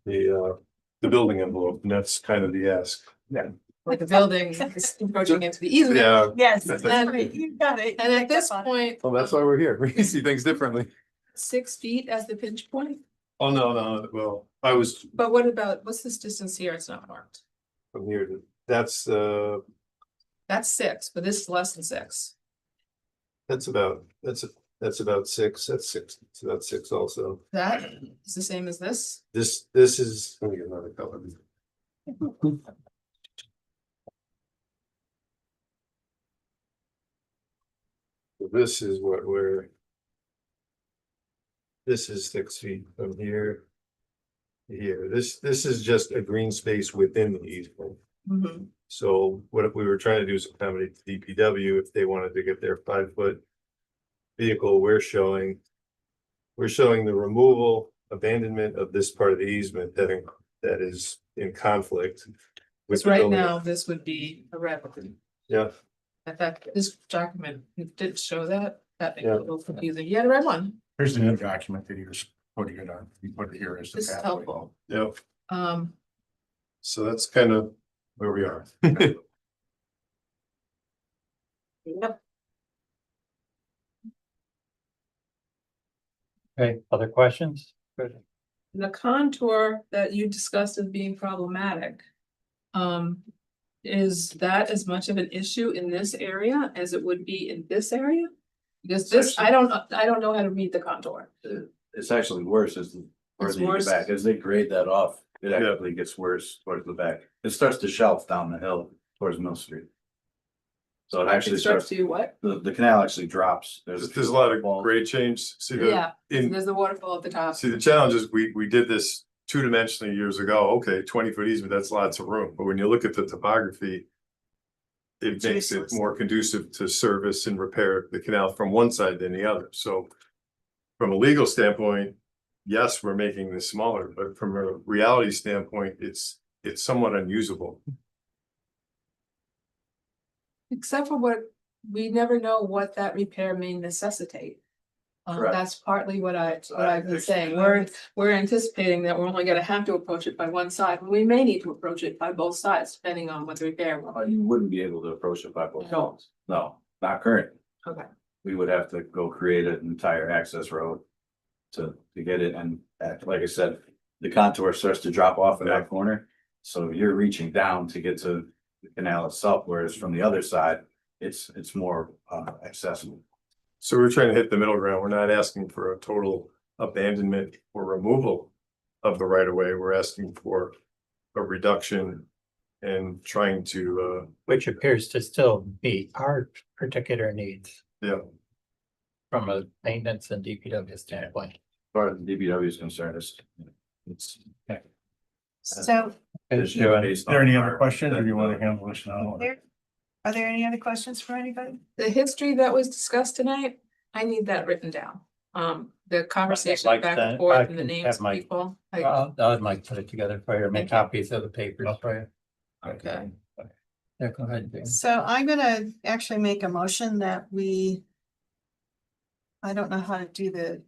the building envelope, and that's kind of the ask. Like the building is encroaching into the easement. Yeah, yes, That's And- right, you got it. And You at picked this up on it. point, well, that's why we're here. We see things differently. 6 feet as the pinch point. Oh, no, well, I was But what about, what's this distance here? It's not marked. from here to, that's That's 6, but this is less than 6. that's about 6, it's about 6 also. That is the same as this. This is, let me get another color. This is what this is 6 feet from here. to Here, this is just a green space within the easement. Mhm. So what if we were trying to do is accommodate the DPW if they wanted to get their 5-foot vehicle, we're showing the removal, abandonment of this part of the easement that is in conflict. with Because the right building. now, this would be a red. Yeah, In fact, this document didn't show that. That makes it Yeah. a little confusing. You had a red one. Here's the new document that he was putting it on. He put it here as the. This is pathway. helpful. yeah, Um, so that's kind of where we are. yep. Okay, other questions? Good. The contour that you discussed as being problematic. Is that as much of an issue in this area as it would be in this area? Because this, I don't know how to read the contour. It's actually worse as the further you worse? get back, as they grade that off, it Yeah. actually gets worse towards the back. It starts to shelf down the hill towards Mill Street. So it actually It starts starts, to what? the canal actually drops. There's a lot of grade change. See Yeah, in, there's the waterfall at the top. see, the challenge is we did this two-dimensionally years ago. Okay, 20-foot easement, that's lots of room. But when you look at the topography, it It's makes it useless. more conducive to service and repair the canal from one side than the other. So from a legal standpoint, yes, we're making this smaller, but from a reality standpoint, it's somewhat unusable. Except for what, we never know what that repair may necessitate. Correct. That's partly what I've been saying. We're anticipating that we're only gonna have to approach it by one side. We may need to approach it by both sides, depending on what the repair will be. You wouldn't be able to approach it by both No. sides. No, not current. Okay. We would have to go create an entire access road to get it, and like I said, the contour starts to drop off in that corner. So you're reaching down to get to the canal itself, whereas from the other side, it's more accessible. So we're trying to hit the middle ground. We're not asking for a total abandonment or removal of the right of way. We're asking for a reduction and trying to, Which appears to still meet our particular needs yeah. from a maintenance and DPW standpoint. As far as the DPW is concerned, it's. So it's do I- based Are there on any our- other questions or do you want to handle this now? are there any other questions for anybody? The history that was discussed tonight, I need that written down. The conversation like back that. and I forth and the can names have of my- people. I'll Mike put it together for you, make copies of the papers for you. Okay. Yeah, go ahead. Dan. So I'm gonna actually make a motion that I don't know how to do the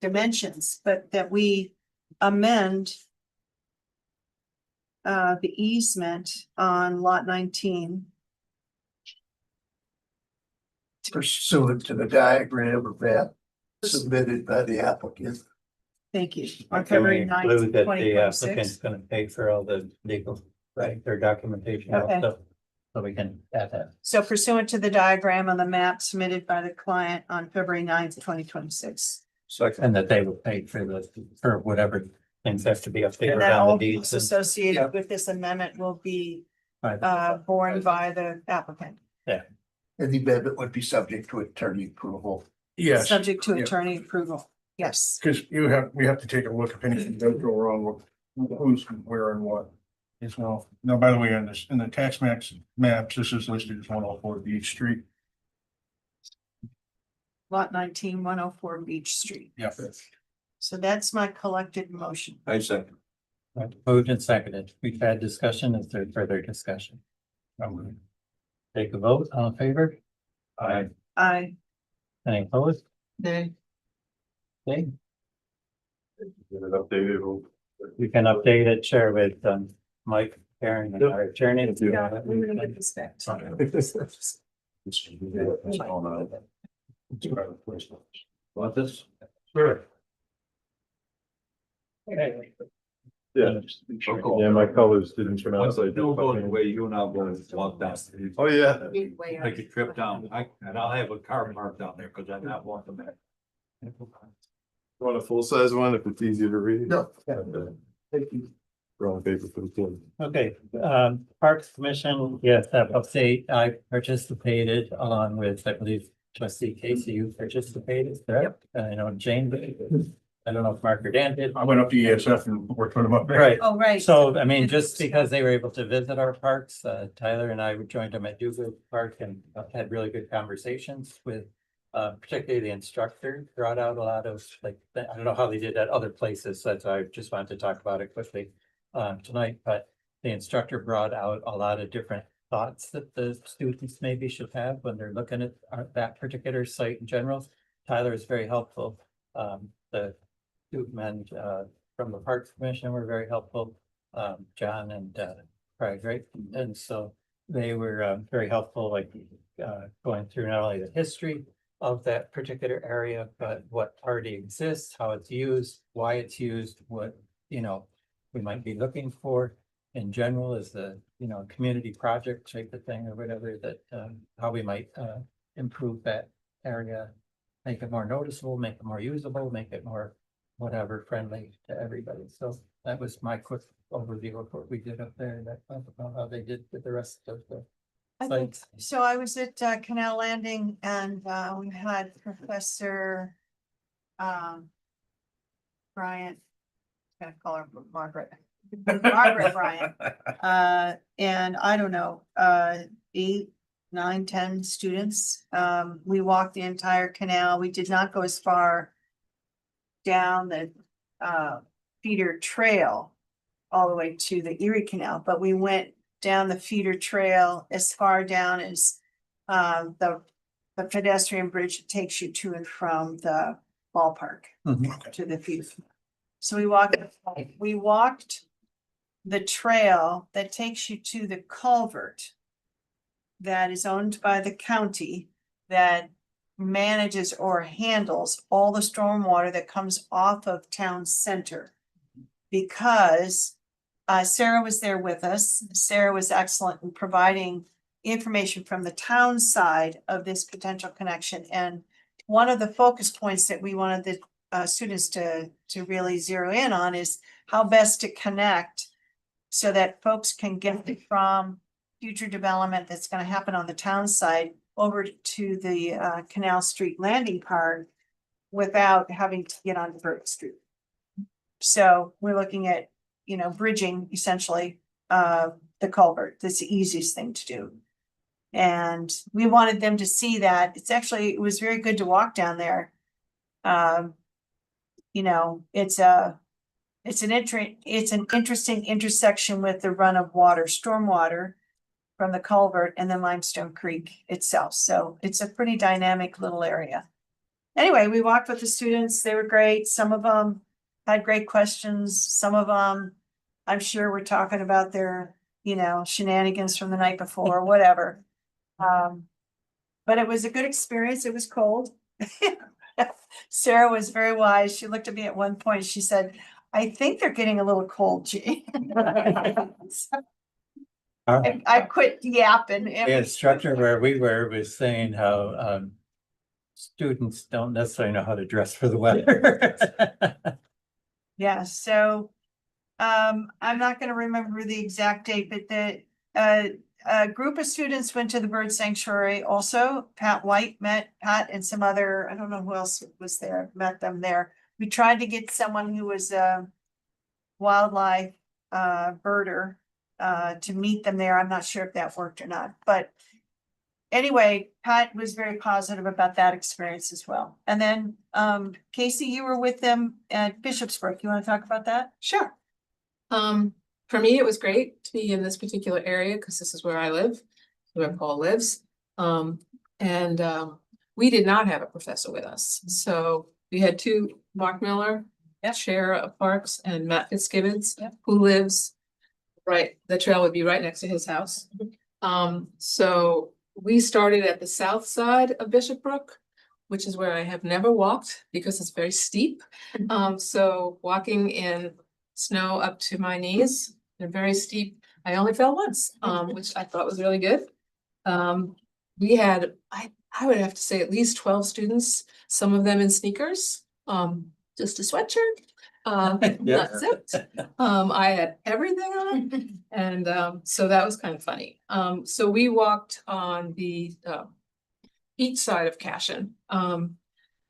dimensions, but that we amend the easement on lot 19. Pursuant to the diagram of that submitted by the applicant. Thank you. On Can we February include 9th, that the applicant's 2026. gonna pay for all the legal, right, their documentation Okay. also? So we can add that. So pursuant to the diagram on the map submitted by the client on February 9th, 2026. And that they will pay for whatever things have to be And updated that on all the fees deeds. associated with this amendment will be Right. borne by the applicant, And the amendment would be subject to attorney approval. Yes, subject to yeah. attorney approval. Yes. Because we have to take a look if anything does go wrong, who's where and what. As well. Now, by the way, on this, in the tax maps, this is listed as 104 Beach Street. Lot 19, 104 Beach Street. Yeah. So that's my collected motion. I second. Right, moved and seconded. We've had discussion. Is there further discussion? Take a vote, all in favor? Aye. Any opposed? Nay. Okay, Get it updated. we can update it, share with Mike, Karen, and our attorney. Yeah, we're gonna get this back. Want this? Sure. Okay. Yeah. Yeah, my colors didn't come out. Once so I I did know going fucking- away, you and I'll go walk down. Oh, yeah. Take a trip down, and I'll have a car marked down there, cause I'm not walking back. Want a full size one if it's easier to read? No. Thank you. Wrong paper for the kid. Okay, Parks Commission, yes, that update, I participated along with, I believe, trustee Casey, you participated, correct? I know Jane did. I don't know if Mark or Dan did. I went up to ESF and worked with them up there. Right, Oh, right. so, I mean, just because they were able to visit our parks, Tyler and I joined them at Dugal Park and had really good conversations with. Particularly the instructor brought out a lot of, like, I don't know how they did at other places, so that's why I just wanted to talk about it quickly. Tonight, but the instructor brought out a lot of different thoughts that the students maybe should have when they're looking at that particular site in general. Tyler is very helpful. The student men from the Parks Commission were very helpful. John and Craig, right? And so they were very helpful, like going through not only the history of that particular area, but what already exists, how it's used, why it's used, what, we might be looking for in general as the, community project type of thing or whatever that, how we might improve that area, make it more noticeable, make it more usable, make it more whatever friendly to everybody. So that was my quick overview of what we did up there, that how they did with the rest of the I think, sites. so I was at Canal Landing and we had Professor Bryant, gonna call her Margaret. Margaret Bryant. And I don't know, 8, 9, 10 students. We walked the entire canal. We did not go as far down the feeder trail all the way to the Erie Canal, but we went down the feeder trail as far down as the pedestrian bridge that takes you to and from the ballpark to the feeder. So we walked the trail that takes you to the culvert that is owned by the county that manages or handles all the stormwater that comes off of town center. Because Sarah was there with us. Sarah was excellent in providing information from the town side of this potential connection. And one of the focus points that we wanted the students to really zero in on is how best to connect so that folks can get from future development that's gonna happen on the town side over to the Canal Street landing part without having to get onto Burke Street. So we're looking at, bridging essentially the culvert. That's the easiest thing to do. And we wanted them to see that. It was very good to walk down there. It's an interesting intersection with the run of water, stormwater from the culvert and then Limestone Creek itself. So it's a pretty dynamic little area. Anyway, we walked with the students. They were great. Some of them had great questions. Some of them, I'm sure, were talking about their, shenanigans from the night before, whatever. But it was a good experience. It was cold. Sarah was very wise. She looked at me at one point. She said, I think they're getting a little cold, Jean. I quit yapping. The instructor where we were was saying how students don't necessarily know how to dress for the weather. Yeah, so I'm not gonna remember the exact date, but a group of students went to the bird sanctuary also. Pat White met Pat and some other, I don't know who else was there, met them there. We tried to get someone who was a wildlife birder to meet them there. I'm not sure if that worked or not, but anyway, Pat was very positive about that experience as well. And then Casey, you were with them at Bishopsbrook. You want to talk about that? Sure. For me, it was great to be in this particular area because this is where I live, where Paul lives. We did not have a professor with us. So we had two, Mark Miller, chair of parks, and Matt Fitzgibbons, who lives the trail would be right next to his house. So we started at the south side of Bishopbrook, which is where I have never walked because it's very steep. So walking in snow up to my knees and very steep, I only fell once, which I thought was really good. We had, I would have to say at least 12 students, some of them in sneakers, just a sweatshirt. Not zipped. I had everything on, and so that was kind of funny. So we walked on the each side of Cashin,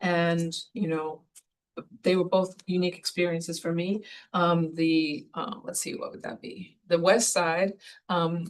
and they were both unique experiences for me. Let's see, what would that be? The west side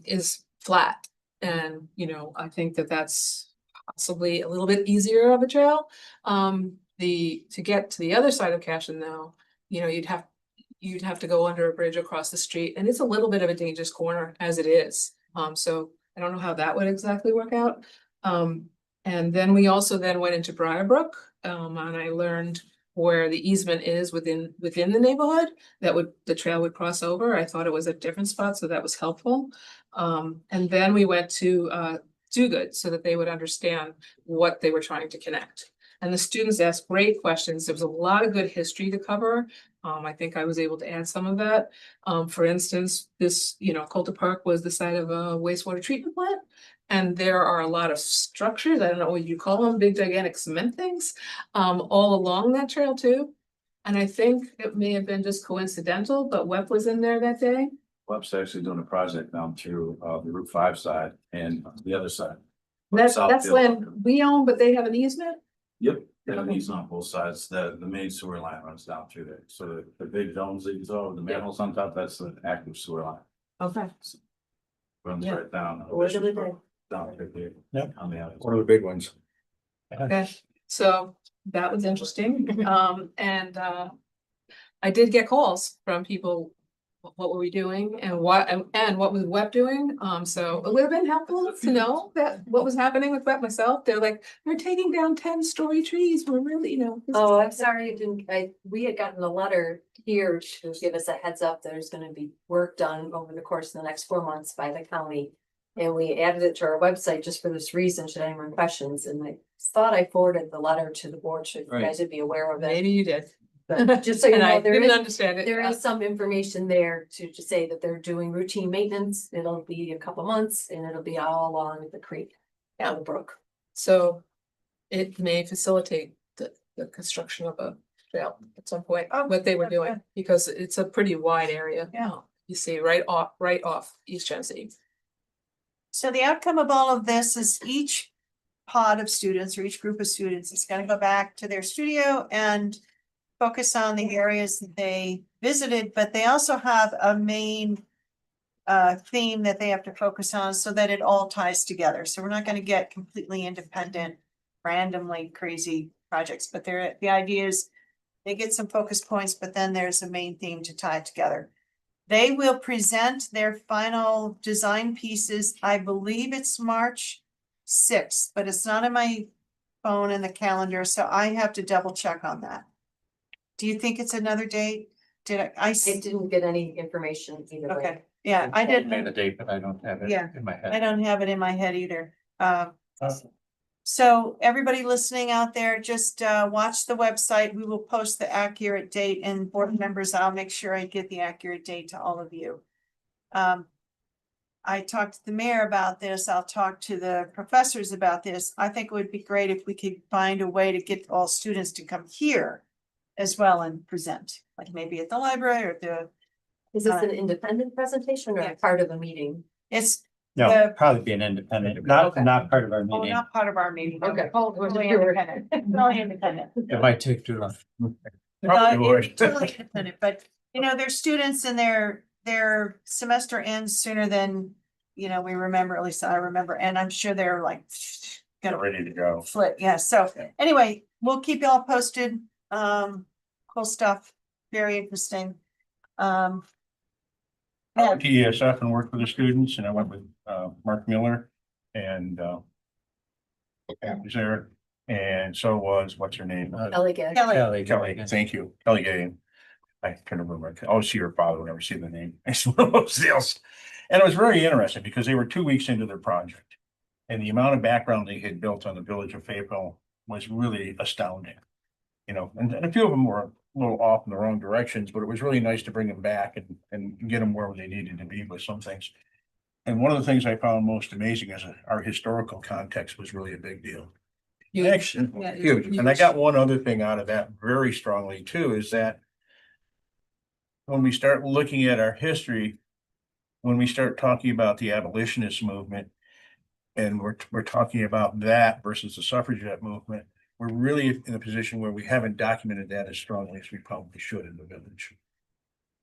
is flat, and I think that that's possibly a little bit easier of a trail. To get to the other side of Cashin though, you'd have to go under a bridge across the street, and it's a little bit of a dangerous corner as it is. So I don't know how that would exactly work out. And then we also then went into Briarbrook, and I learned where the easement is within the neighborhood that the trail would cross over. I thought it was a different spot, so that was helpful. And then we went to Do Good so that they would understand what they were trying to connect. And the students asked great questions. There was a lot of good history to cover. I think I was able to add some of that. For instance, this, Coulter Park was the site of a wastewater treatment plant. And there are a lot of structures, I don't know what you call them, big gigantic cement things, all along that trail too. And I think it may have been just coincidental, but Webb was in there that day. Webb's actually doing a project down through the Route 5 side and the other side. That's Southfield. land we own, but they have an easement. Yep, they have these on both sides. The main sewer line runs down through there. So the big domes that you saw, the manholes on top, that's the active sewer line. Okay. Runs Yeah. right down. Where did it go? Down right there. Yep. On the other One of the big ones. Okay, so that was interesting. I did get calls from people. What were we doing and what was Webb doing? So it would have been helpful to know that what was happening with Webb myself. They're like, they're taking down 10-story trees. We're really, Oh, I'm sorry, we had gotten a letter here to give us a heads up, there's gonna be work done over the course of the next 4 months by the county. And we added it to our website just for this reason, should anyone questions, and I thought I forwarded the letter to the board, should you guys would be aware of it. Maybe you did. But just so you And I know, there didn't is, understand it. there is some information there to say that they're doing routine maintenance. It'll be a couple months and it'll be all along the creek, down the brook. So it may facilitate the construction of a trail at some point, Oh, what they were that's doing, good. because it's a pretty wide area. Yeah. You see right off East Genesee. So the outcome of all of this is each pod of students or each group of students is gonna go back to their studio and focus on the areas that they visited, but they also have a main theme that they have to focus on so that it all ties together. So we're not gonna get completely independent, randomly crazy projects, but the idea is they get some focus points, but then there's a main theme to tie together. They will present their final design pieces, I believe it's March 6th, but it's not in my phone in the calendar, so I have to double check on that. Do you think it's another date? Did I? I didn't get any information either way. Okay, yeah, I Made didn't, a date, but I don't have it Yeah, in my I head. don't have it in my head either. So everybody listening out there, just watch the website. We will post the accurate date, and board members, I'll make sure I get the accurate date to all of you. I talked to the mayor about this. I'll talk to the professors about this. I think it would be great if we could find a way to get all students to come here as well and present, like maybe at the library or the, Is this an independent presentation or Yeah. a part of a meeting? it's No, the, probably be an independent, Okay. not part of our oh, meeting. not part of our meeting. Okay. Totally independent, totally independent. It might take too long. Probably would. It's totally independent, but you know, they're students and their semester ends sooner than, you know, we remember, at least I remember, and I'm sure they're like gonna Ready to go. flip, yeah, so anyway, we'll keep y'all posted, cool stuff, very interesting. I went to ESF and worked with the students, and I went with Mark Miller and was there, and so was, what's her name? Ellie Gag. Kelly, Kelly, thank you, Kelly Gay. I can't remember, I always see her father whenever I see the name. It's one of those deals. And it was very interesting because they were 2 weeks into their project. And the amount of background they had built on the village of Fayetteville was really astounding. You know, and a few of them were a little off in the wrong directions, but it was really nice to bring them back and get them where they needed to be with some things. And one of the things I found most amazing is our historical context was really a big deal. Actually, Yeah, huge. And I got one other thing out of that very strongly too, is that when we start looking at our history, when we start talking about the abolitionist movement, and we're talking about that versus the suffragette movement, we're really in a position where we haven't documented that as strongly as we probably should in the village.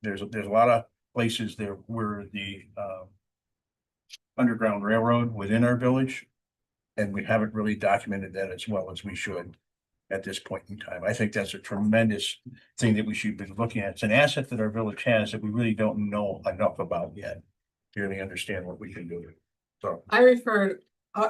There's a lot of places there where the Underground Railroad within our village, and we haven't really documented that as well as we should at this point in time. I think that's a tremendous thing that we should be looking at. It's an asset that our village has that we really don't know enough about yet to really understand what we can do. So, I referred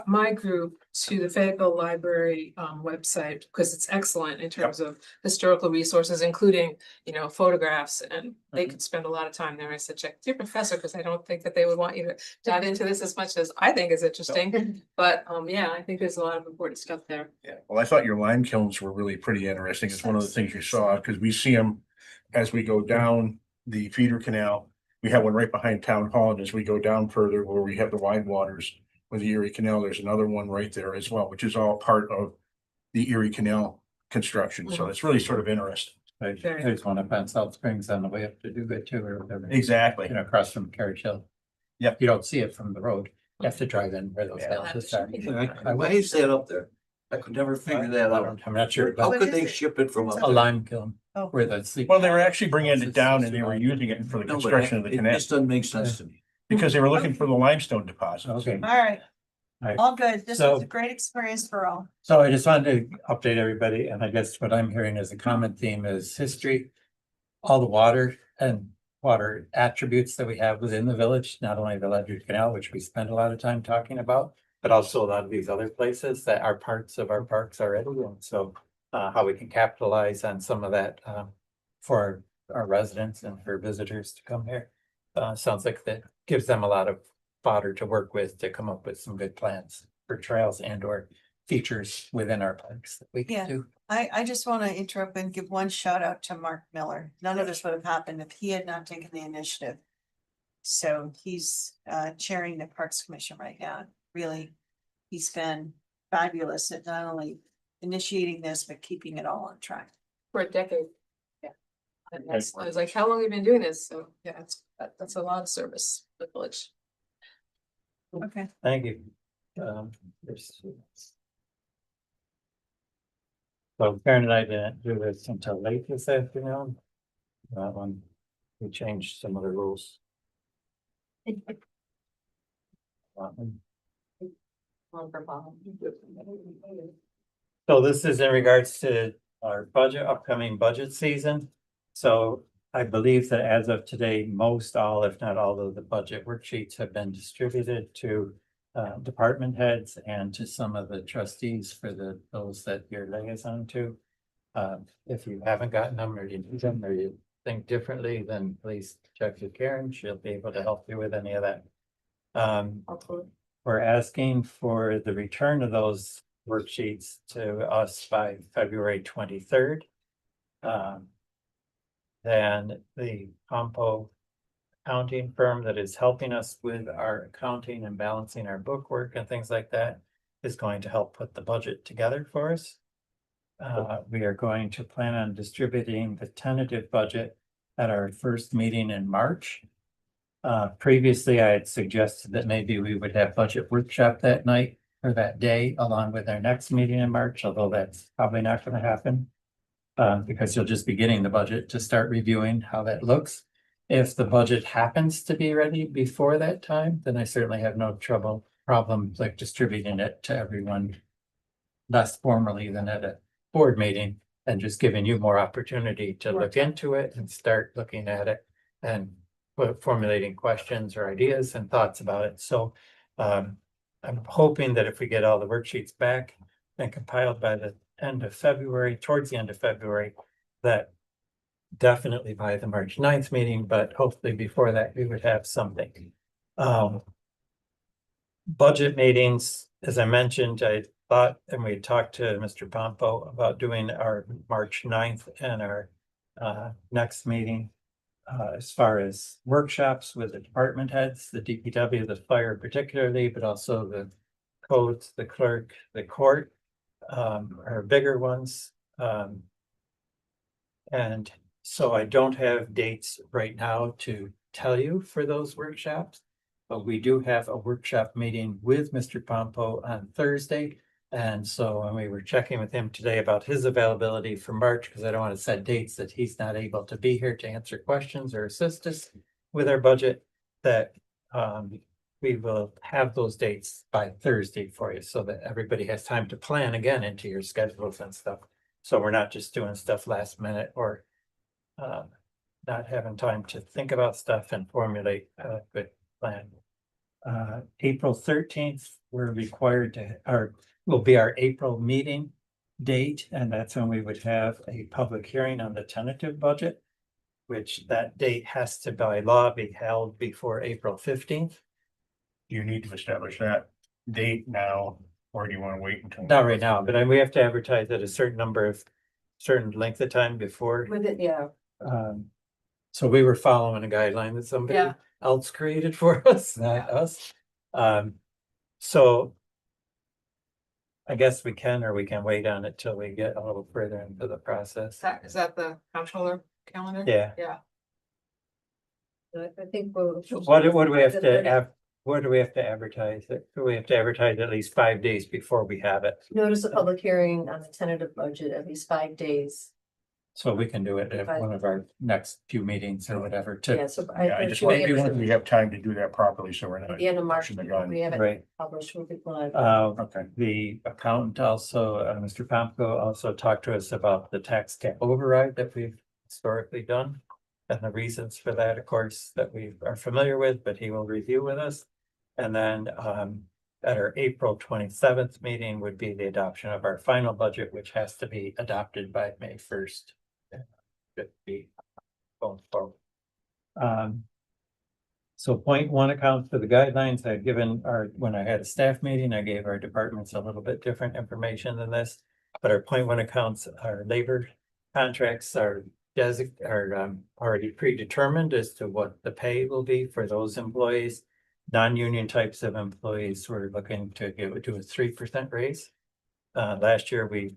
my group to the Fayetteville Library website because it's excellent in terms of historical resources, including, you know, photographs, and they could spend a lot of time there. I said, check with your professor, because I don't think that they would want you to dive into this as much as I think is interesting. But yeah, I think there's a lot of important stuff there. yeah, well, I thought your lime kilns were really pretty interesting. It's one of the things you saw, because we see them as we go down the feeder canal. We have one right behind town hall, and as we go down further where we have the wide waters with the Erie Canal, there's another one right there as well, which is all part of the Erie Canal construction. So it's really sort of interesting. There's one up on South Springs on the way up to Do Good too, or whatever. Exactly. You know, across from Carriage Hill. Yep. You don't see it from the road. You have to drive in where those Yeah. houses are. Why is that up there? I could never figure that out. I'm not sure. How but could they ship it from up A there? lime kiln Oh. where the sleep. Well, they were actually bringing it down and they were using it for the No, but construction of the it canal just doesn't make sense to me. because they were looking for the limestone deposits. Okay. all right, Right. all good. This So- was a great experience for all. So I just wanted to update everybody, and I guess what I'm hearing as a common theme is history. All the water and water attributes that we have within the village, not only the Ledyard Canal, which we spend a lot of time talking about, but also a lot of these other places that are parts of our parks already. And so how we can capitalize on some of that for our residents and for visitors to come here. Sounds like that gives them a lot of fodder to work with to come up with some good plans for trails and or features within our parks that we Yeah. can do. I just want to interrupt and give one shout out to Mark Miller. None of this would have happened if he had not taken the initiative. So he's chairing the Parks Commission right now. Really, he's been fabulous at not only initiating this, but keeping it all on track. For a decade. Yeah. And I was like, how long have you been doing this? So, yeah, that's a lot of service to the village. Okay. Thank you. So Karen and I didn't do this until late this afternoon. That one, we changed some of the rules. So this is in regards to our budget, upcoming budget season. So I believe that as of today, most all, if not all of the budget worksheets have been distributed to department heads and to some of the trustees for those that you're liaison to. If you haven't gotten them or you need them or you think differently, then please check with Karen. She'll be able to help you with any of that. We're asking for the return of those worksheets to us by February 23rd. Then the Compo accounting firm that is helping us with our accounting and balancing our bookwork and things like that is going to help put the budget together for us. We are going to plan on distributing the tentative budget at our first meeting in March. Previously, I had suggested that maybe we would have budget workshop that night or that day along with our next meeting in March, although that's probably not going to happen. Because you'll just be getting the budget to start reviewing how that looks. If the budget happens to be ready before that time, then I certainly have no problem like distributing it to everyone less formally than at a board meeting and just giving you more opportunity to look into it and start looking at it and formulating questions or ideas and thoughts about it. So I'm hoping that if we get all the worksheets back and compiled by the end of February, towards the end of February, that definitely by the March 9th meeting, but hopefully before that, we would have something. Budget meetings, as I mentioned, I thought, and we talked to Mr. Pompo about doing our March 9th and our next meeting. As far as workshops with the department heads, the DPW, the fire particularly, but also the codes, the clerk, the court, are bigger ones. And so I don't have dates right now to tell you for those workshops. But we do have a workshop meeting with Mr. Pompo on Thursday. And so when we were checking with him today about his availability for March, because I don't want to set dates that he's not able to be here to answer questions or assist us with our budget, that we will have those dates by Thursday for you so that everybody has time to plan again into your schedules and stuff. So we're not just doing stuff last minute or not having time to think about stuff and formulate a good plan. April 13th, we're required to, or will be our April meeting date, and that's when we would have a public hearing on the tentative budget, which that date has to by law be held before April 15th. Do you need to establish that date now, or do you want to wait until? Not right now, but then we have to advertise at a certain length of time before. With it, yeah. So we were following a guideline that somebody else created for us, not us. So I guess we can, or we can wait on it till we get a little further into the process. Is that the comptroller calendar? Yeah. Yeah. I think we'll. What do we have to where do we have to advertise it? Do we have to advertise at least 5 days before we have it? Notice a public hearing on the tentative budget at least 5 days. So we can do it at one of our next few meetings or whatever to. Yeah, so Yeah, I just want we have time to do that properly, so we're not. At the end of March, pushing the gun. we have it Right. published, we'll be live. Okay. The accountant also, Mr. Pomko also talked to us about the tax cap override that we've historically done. And the reasons for that, of course, that we are familiar with, but he will review with us. And then at our April 27th meeting would be the adoption of our final budget, which has to be adopted by May 1st. Should be going forward. So 0.1 account for the guidelines I've given when I had a staff meeting, I gave our departments a little bit different information than this. But our 0.1 accounts, our labor contracts are already predetermined as to what the pay will be for those employees. Non-union types of employees, we're looking to do a 3% raise. Last year, we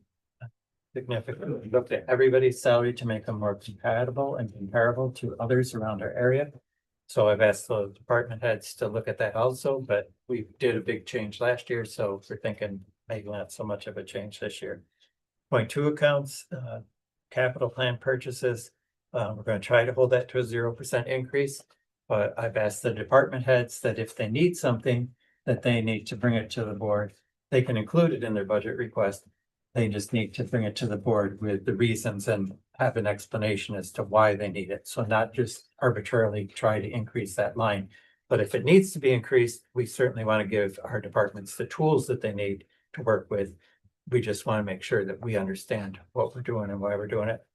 significantly looked at everybody's salary to make them more compatible and comparable to others around our area. So I've asked the department heads to look at that also, but we did a big change last year, so we're thinking maybe not so much of a change this year. 0.2 accounts, capital plan purchases, we're gonna try to hold that to a 0% increase. But I've asked the department heads that if they need something, that they need to bring it to the board. They can include it in their budget request. They just need to bring it to the board with the reasons and have an explanation as to why they need it. So not just arbitrarily try to increase that line. But if it needs to be increased, we certainly want to give our departments the tools that they need to work with. We just want to make sure that we understand what we're doing and why we're doing it.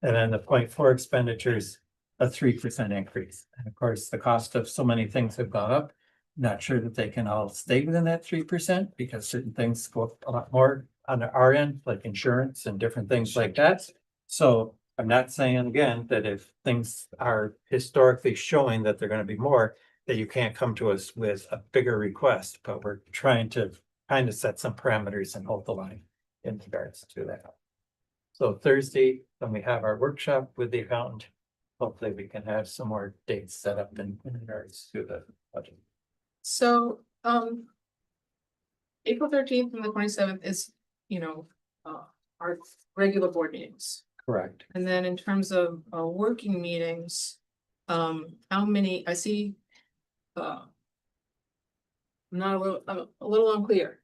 And then the 0.4 expenditures, a 3% increase. And of course, the cost of so many things have gone up. Not sure that they can all stay within that 3% because certain things go up a lot more on our end, like insurance and different things like that. So I'm not saying again that if things are historically showing that they're going to be more, that you can't come to us with a bigger request, but we're trying to kind of set some parameters and hold the line in regards to that. So Thursday, when we have our workshop with the accountant, hopefully we can have some more dates set up in regards to the budget. So, April 13th and the 27th is, our regular board meetings. Correct. And then in terms of working meetings, how many, I see, I'm a little unclear.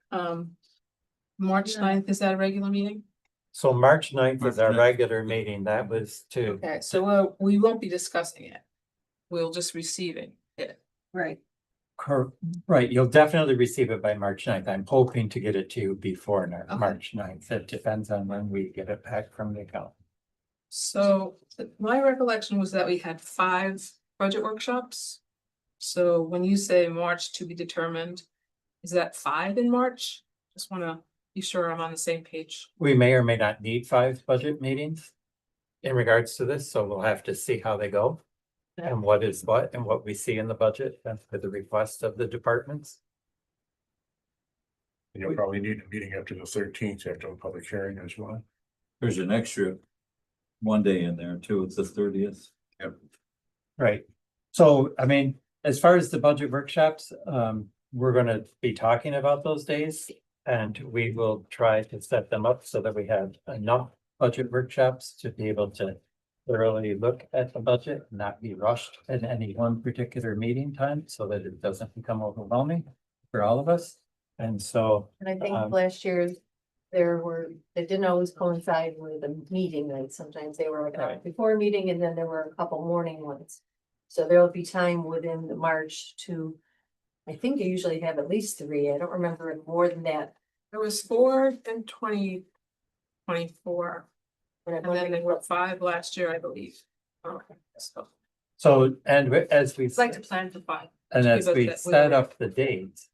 March 9th, is that a regular meeting? So March 9th is our March 9th. regular meeting. That was to, Okay, so we won't be discussing it. We'll just receiving it. Right. right, you'll definitely receive it by March 9th. I'm hoping to get it to you before Okay. March 9th. It depends on when we get it back from the account. So my recollection was that we had 5 budget workshops. So when you say March to be determined, is that 5 in March? Just wanna be sure I'm on the same page. We may or may not need 5 budget meetings in regards to this, so we'll have to see how they go. And what is what and what we see in the budget and for the request of the departments. You'll probably need a meeting after the 13th, after a public hearing as well. There's an extra one day in there too. It's the 30th. Yep. Right. So, I mean, as far as the budget workshops, we're gonna be talking about those days. And we will try to set them up so that we have enough budget workshops to be able to thoroughly look at the budget, not be rushed at any one particular meeting time so that it doesn't become overwhelming for all of us. And so, And I think last year they didn't always coincide with the meeting night. Sometimes they were like Right. before a meeting and then there were a couple morning ones. So there'll be time within the March to, I think you usually have at least 3. I don't remember it more than that. There was 4 in 2024, and then there were 5 last year, I believe. Okay, so and as we. I'd like to plan for 5. And to as give us we that set wiggle up the dates.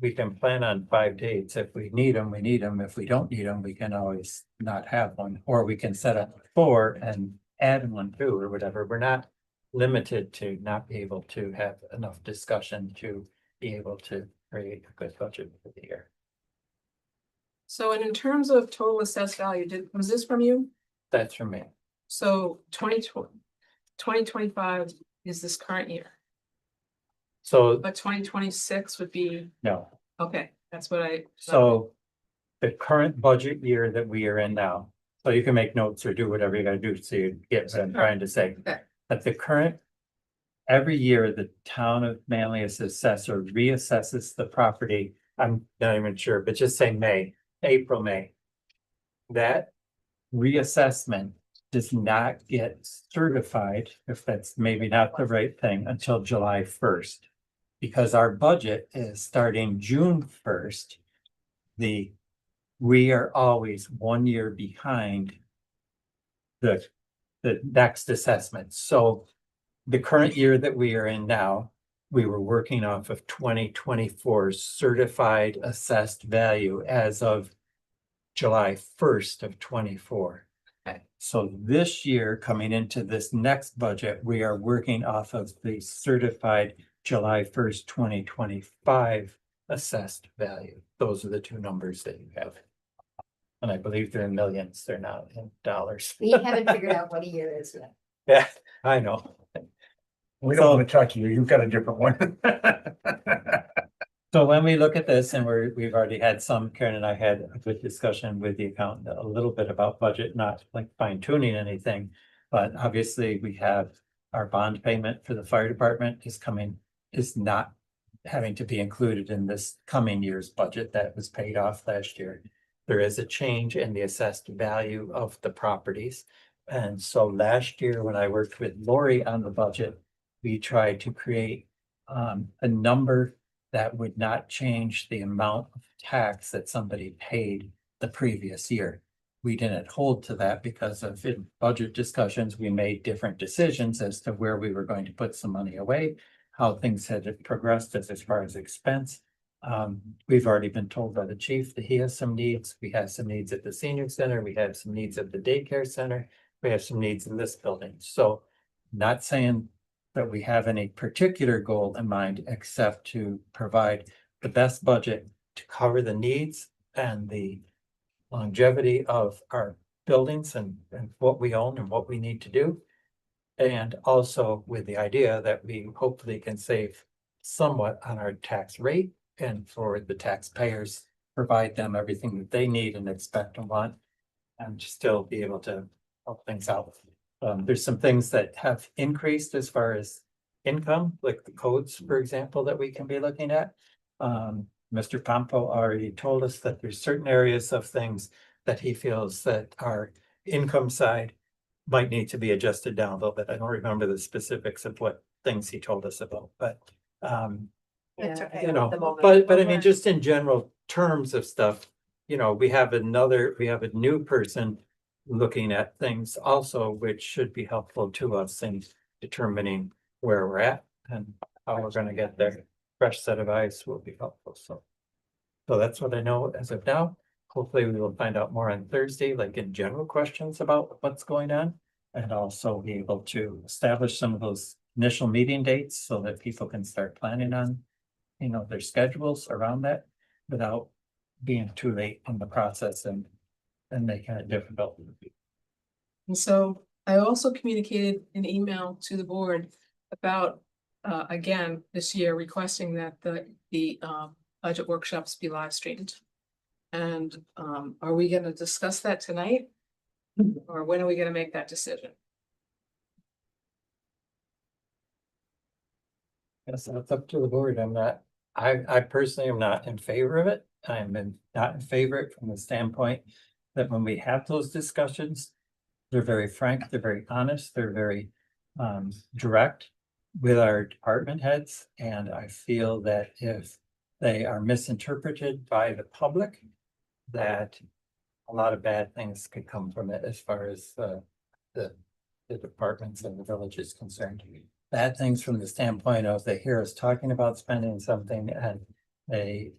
We can plan on 5 dates. If we need them, we need them. If we don't need them, we can always not have one, or we can set up 4 and add one too, or whatever. We're not limited to not be able to have enough discussion to be able to create a good budget for the year. So, and in terms of total assessed value, was this from you? That's for me. So 2025 is this current year, So, but 2026 would be, no, okay, that's what I. so the current budget year that we are in now, so you can make notes or do whatever you gotta do so you get what I'm trying to say. Okay. But the current, every year, the town of Manlius assessor reassesses the property. I'm not even sure, but just say April, May. That reassessment does not get certified, if that's maybe not the right thing, until July 1st. Because our budget is starting June 1st. We are always 1 year behind the next assessment. So the current year that we are in now, we were working off of 2024 certified assessed value as of July 1st of 24. Okay. So this year, coming into this next budget, we are working off of the certified July 1st, 2025 assessed value. Those are the two numbers that you have. And I believe they're in millions, they're not in dollars. We haven't figured out what a year is yet. Yeah, I know. We don't want to touch you. You've got a different one. So when we look at this, and we've already had some, Karen and I had a good discussion with the accountant, a little bit about budget, not like fine tuning anything. But obviously we have our bond payment for the fire department is not having to be included in this coming year's budget that was paid off last year. There is a change in the assessed value of the properties. And so last year, when I worked with Lori on the budget, we tried to create a number that would not change the amount of tax that somebody paid the previous year. We didn't hold to that because of in budget discussions, we made different decisions as to where we were going to put some money away, how things had progressed as far as expense. We've already been told by the chief that he has some needs. We have some needs at the senior center. We have some needs at the daycare center. We have some needs in this building. So not saying that we have any particular goal in mind, except to provide the best budget to cover the needs and the longevity of our buildings and what we own and what we need to do. And also with the idea that we hopefully can save somewhat on our tax rate and for the taxpayers, provide them everything that they need and expect and want, and still be able to help things out. There's some things that have increased as far as income, like the codes, for example, that we can be looking at. Mr. Pompo already told us that there's certain areas of things that he feels that our income side might need to be adjusted down a little bit. I don't remember the specifics of what things he told us about, but It's Yeah, okay you know, at the moment. but I mean, just in general terms of stuff, you know, we have a new person looking at things also, which should be helpful to us in determining where we're at and how we're gonna get there. Fresh set of eyes will be helpful, so. So that's what I know as of now. Hopefully we will find out more on Thursday, like in general questions about what's going on. And also be able to establish some of those initial meeting dates so that people can start planning on, you know, their schedules around that without being too late in the process and making it difficult. And so I also communicated an email to the board about, again, this year requesting that the budget workshops be live streamed. And are we gonna discuss that tonight? Or when are we gonna make that decision? Yes, that's up to the board. I personally am not in favor of it. Not in favor of it from the standpoint that when we have those discussions, they're very frank, they're very honest, they're very direct with our department heads. And I feel that if they are misinterpreted by the public, that a lot of bad things could come from it as far as the departments and the village is concerned. Bad things from the standpoint of they hear us talking about spending something and they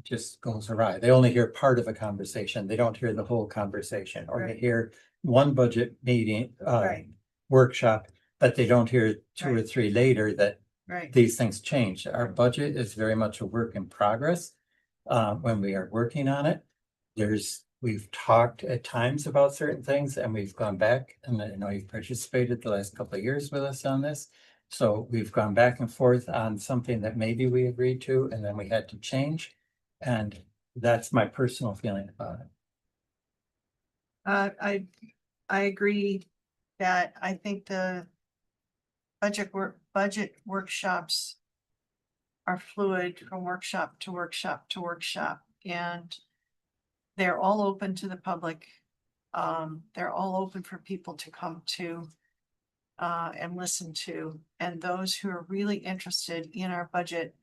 just goes awry. They only hear part of a conversation. They don't hear the whole conversation, or they Right. hear one budget meeting, Right. workshop, but they don't hear two or Right. three later that Right. these things change. Our budget is very much a work in progress. When we are working on it, we've talked at times about certain things and we've gone back, and I know you've participated the last couple of years with us on this. So we've gone back and forth on something that maybe we agreed to and then we had to change. And that's my personal feeling about it. I agree that I think the budget workshops are fluid from workshop to workshop to workshop, and they're all open to the public. They're all open for people to come to and listen to, and those who are really interested in our budget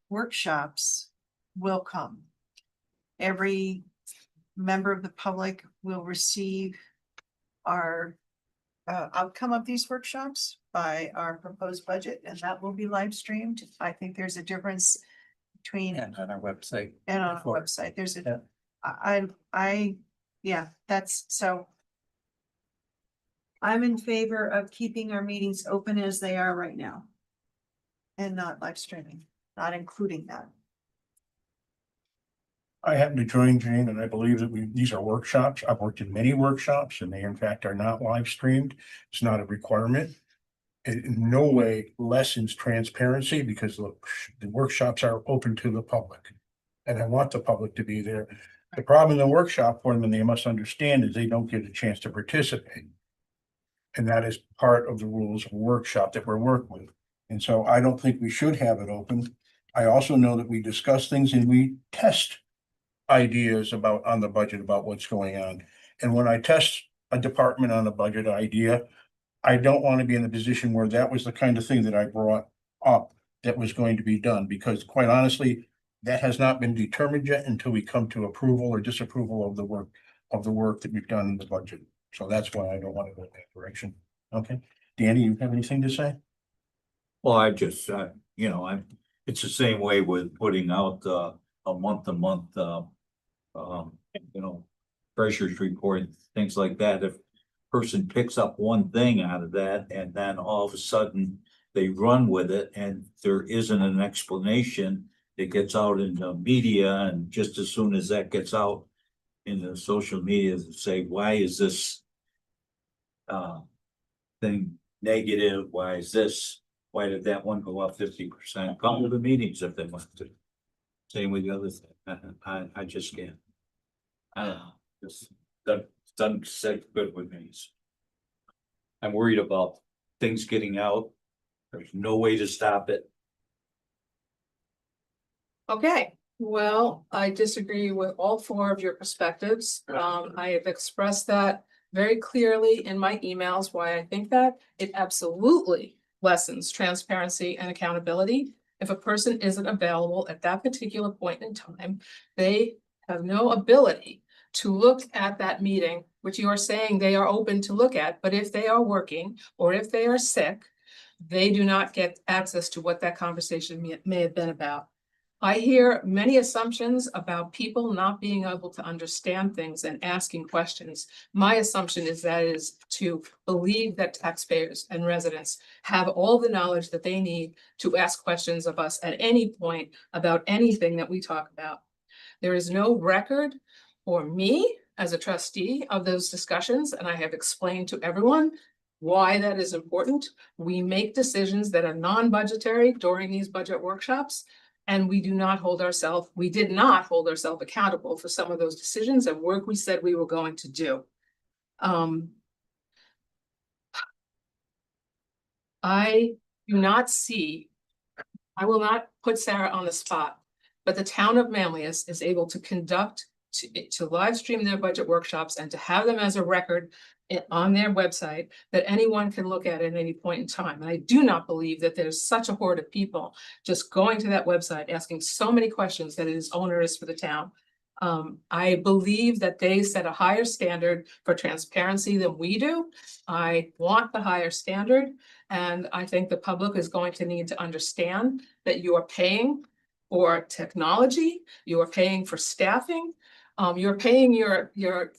workshops will come. Every member of the public will receive our outcome of these workshops by our proposed budget, and that will be live streamed. I think there's a difference between And on our website. and on our before. website. There's Yeah. yeah, that's so. I'm in favor of keeping our meetings open as they are right now. And not live streaming, not including that. I happen to join Jane, and I believe that these are workshops. I've worked in many workshops, and they in fact are not live streamed. It's not a requirement. It in no way lessens transparency, because look, the workshops are open to the public. And I want the public to be there. The problem in the workshop for them, and they must understand, is they don't get a chance to participate. And that is part of the rules of a workshop that we're working with. And so I don't think we should have it open. I also know that we discuss things and we test ideas on the budget, about what's going on. And when I test a department on a budget idea, I don't want to be in a position where that was the kind of thing that I brought up that was going to be done, because quite honestly, that has not been determined yet until we come to approval or disapproval of the work that we've done in the budget. So that's why I don't want to go in that direction. Okay, Danny, you have anything to say? Well, I just, it's the same way with putting out, a month-to-month, treasurer's report, things like that. If person picks up one thing out of that and then all of a sudden they run with it and there isn't an explanation, it gets out in the media, and just as soon as that gets out in the social media, say, why is this thing negative? Why did that one go up 50%? Come to the meetings if they want to. Same with the other thing. I just can't. I don't know, just doesn't sit good with me. I'm worried about things getting out. There's no way to stop it. Okay, well, I disagree with all four of your perspectives. I have expressed that very clearly in my emails, why I think that it absolutely lessens transparency and accountability. If a person isn't available at that particular point in time, they have no ability to look at that meeting, which you are saying they are open to look at, but if they are working or if they are sick, they do not get access to what that conversation may have been about. I hear many assumptions about people not being able to understand things and asking questions. My assumption is that is to believe that taxpayers and residents have all the knowledge that they need to ask questions of us at any point about anything that we talk about. There is no record for me as a trustee of those discussions, and I have explained to everyone why that is important. We make decisions that are non-budgetary during these budget workshops. And we did not hold ourselves accountable for some of those decisions and work we said we were going to do. I do not see, I will not put Sarah on the spot, but the town of Manlius is able to conduct, to live stream their budget workshops and to have them as a record on their website that anyone can look at any point in time. And I do not believe that there's such a horde of people just going to that website, asking so many questions that it is onerous for the town. I believe that they set a higher standard for transparency than we do. I want the higher standard, and I think the public is going to need to understand that you are paying for technology, you are paying for staffing, you're paying your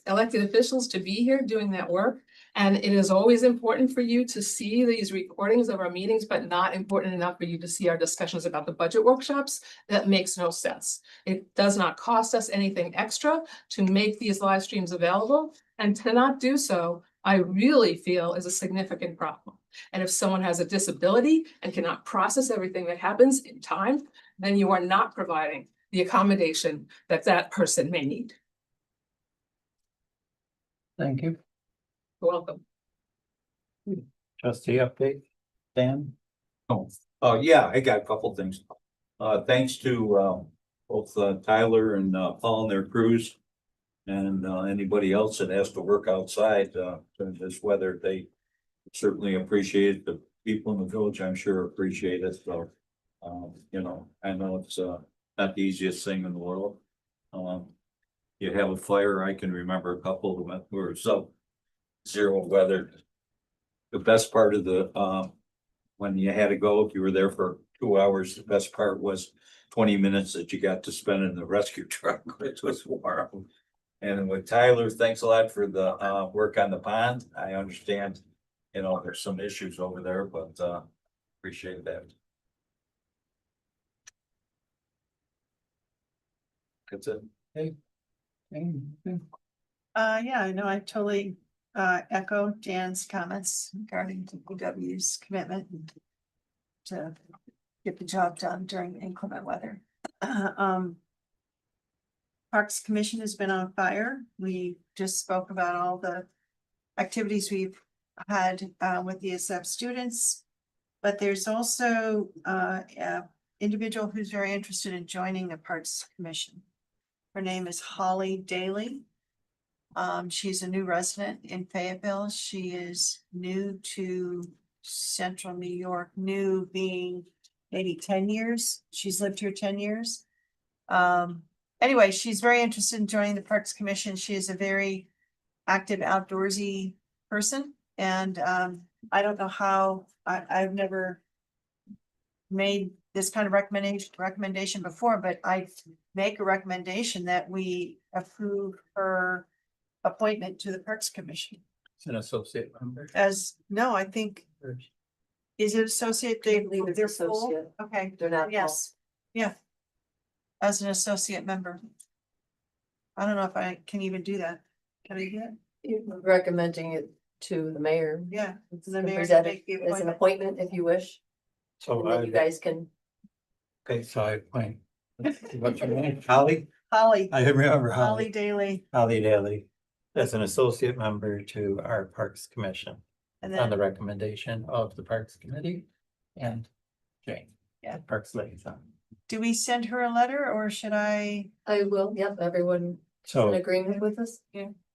elected officials to be here doing that work. And it is always important for you to see these recordings of our meetings, but not important enough for you to see our discussions about the budget workshops. That makes no sense. It does not cost us anything extra to make these live streams available, and to not do so, I really feel is a significant problem. And if someone has a disability and cannot process everything that happens in time, then you are not providing the accommodation that that person may need. Thank you. You're welcome. Trustee update, Dan? Oh, yeah, I got a couple things. Thanks to, both, Tyler and, Paul and their crews. And, anybody else that has to work outside, in this weather, they certainly appreciate it. The people in the village, I'm sure, appreciate it. So, I know it's, not the easiest thing in the world. You have a fire, I can remember a couple that were sub-zero weather. The best part of the, when you had to go, if you were there for 2 hours, the best part was 20 minutes that you got to spend in the rescue truck, which was warm. And with Tyler, thanks a lot for the work on the pond. I understand, you know, there's some issues over there, but appreciate that. That's it. Hey. Yeah, I know, I totally echo Jan's comments regarding DPW's commitment to get the job done during inclement weather. Parks Commission has been on fire. We just spoke about all the activities we've had with the ESF students. But there's also an individual who's very interested in joining the Parks Commission. Her name is Holly Daly. She's a new resident in Fayetteville. She is new to Central New York, new being maybe 10 years. She's lived here 10 years. Anyway, she's very interested in joining the Parks Commission. She is a very active outdoorsy person. And I don't know how, I've never made this kind of recommendation before, but I make a recommendation that we approve her appointment to the Parks Commission. It's an associate member. No, I think, is it associate? I believe it's They're full? associate. Okay, They're not. yes, yeah. As an associate member. I don't know if I can even do that. Can I do that? You're recommending it to the mayor. Yeah. You The can mayor present can make it the as an appointment. appointment if you wish, So and then you guys can. okay, so I appoint. What's your name? Holly? Holly, I remember Holly Holly. Daly, Holly Daly as an associate member to our Parks Commission and on the then, recommendation of the Parks Committee and Jane. Yeah. Parks Liaison. do we send her a letter or should I, I will, yep, everyone in So agreement with this?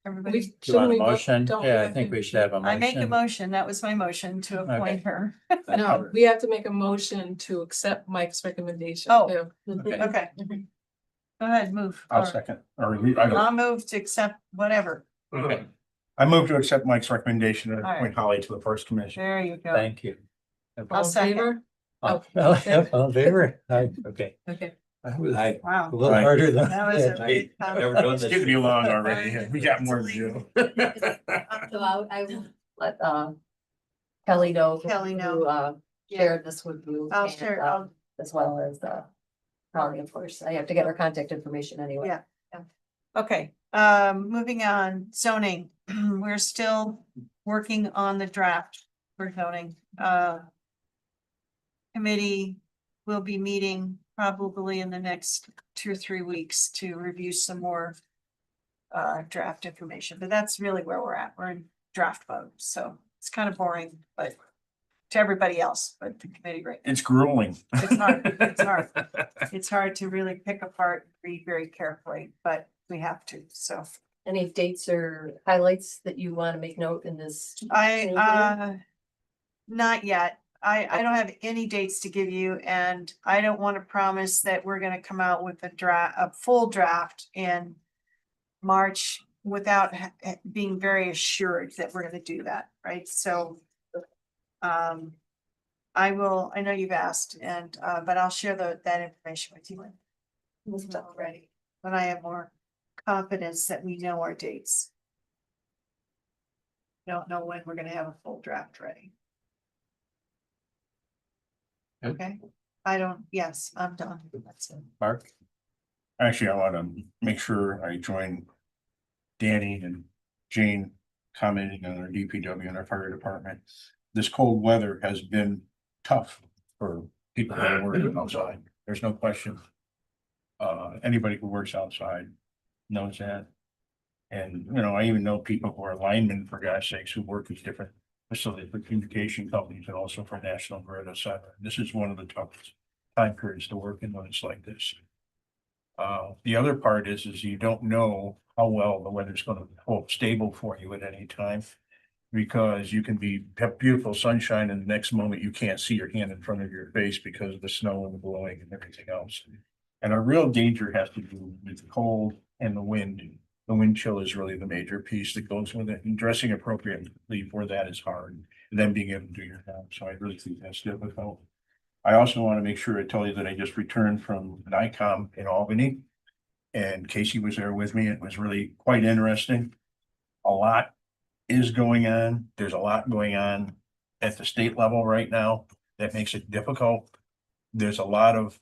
everybody? do you want Shouldn't a we vote? motion? Don't Yeah, I have think to- we should have a I make a motion. motion, that was my motion to appoint her. No, we have to make a motion to accept Mike's recommendation. Oh. too. Okay. Go ahead, move. I'll Or second, or I don't. I'll move to accept whatever. Okay, I move to accept Mike's recommendation to right. appoint Holly to the First Commission. There you go. thank you. All in second. favor? All Oh, all in favor? Aye, okay. Okay. That was I a Wow. little Right. harder than. That was a I big never done It's this. getting me long already. We got more to do. So I will let Kelly know. Kelly know. who, shared this with you. I'll and, share, as well as Holly, of course. I have to get her contact information anyway. Yeah. Okay, moving on, zoning, we're still working on the draft for zoning. Committee will be meeting probably in the next 2 or 3 weeks to review some more draft information, but that's really where we're at. We're in draft mode, so it's kind of boring, but to everybody else, but the committee, right? It's grueling. It's hard, it's hard. It's hard to really pick apart, read very carefully, but we have to, so. Any dates or highlights that you want to make note in this? Not yet. I don't have any dates to give you, and I don't want to promise that we're gonna come out with a full draft in March without being very assured that we're gonna do that, right? So I know you've asked, and but I'll share that information with you when it's ready, when I have more confidence that we know our dates. Don't know when we're gonna have a full draft ready. Okay, yes, I'm done. That's it. Mark? Actually, I want to make sure I join Danny and Jane commenting on our DPW and our fire department. This cold weather has been tough for people that are working outside. There's no question. Anybody who works outside knows that. And, you know, I even know people who are linemen, for God's sakes, who work at different facilities for communication companies and also for National Grid, et cetera. This is one of the toughest time periods to work in when it's like this. The other part is you don't know how well the weather's gonna hold stable for you at any time. Because you can have beautiful sunshine and the next moment you can't see your hand in front of your face because of the snow and the blowing and everything else. And our real danger has to do with the cold and the wind. The wind chill is really the major piece that goes with it, and dressing appropriately for that is hard. them being able to do your job. So I really think that's difficult. I also want to make sure I tell you that I just returned from NICOM in Albany. And Casey was there with me. It was really quite interesting. A lot is going on. There's a lot going on at the state level right now that makes it difficult. There's a lot of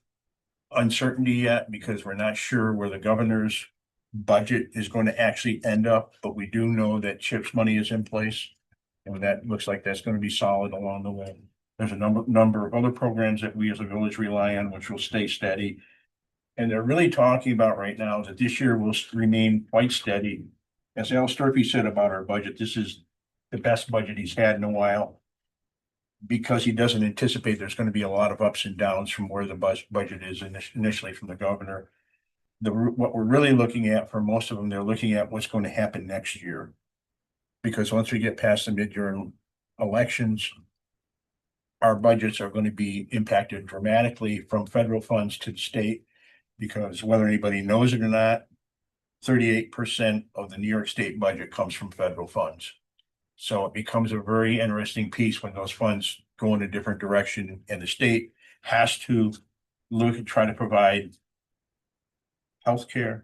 uncertainty yet because we're not sure where the governor's budget is going to actually end up, but we do know that CHIPS money is in place. And that looks like that's going to be solid along the way. There's a number of other programs that we as a village rely on, which will stay steady. And they're really talking about right now that this year will remain quite steady. As Al Sturpey said about our budget, this is the best budget he's had in a while. Because he doesn't anticipate there's going to be a lot of ups and downs from where the budget is initially from the governor. What we're really looking at for most of them, they're looking at what's going to happen next year. Because once we get past the midterm elections, our budgets are going to be impacted dramatically from federal funds to the state. Because whether anybody knows it or not, 38% of the New York State budget comes from federal funds. So it becomes a very interesting piece when those funds go in a different direction and the state has to look and try to provide healthcare,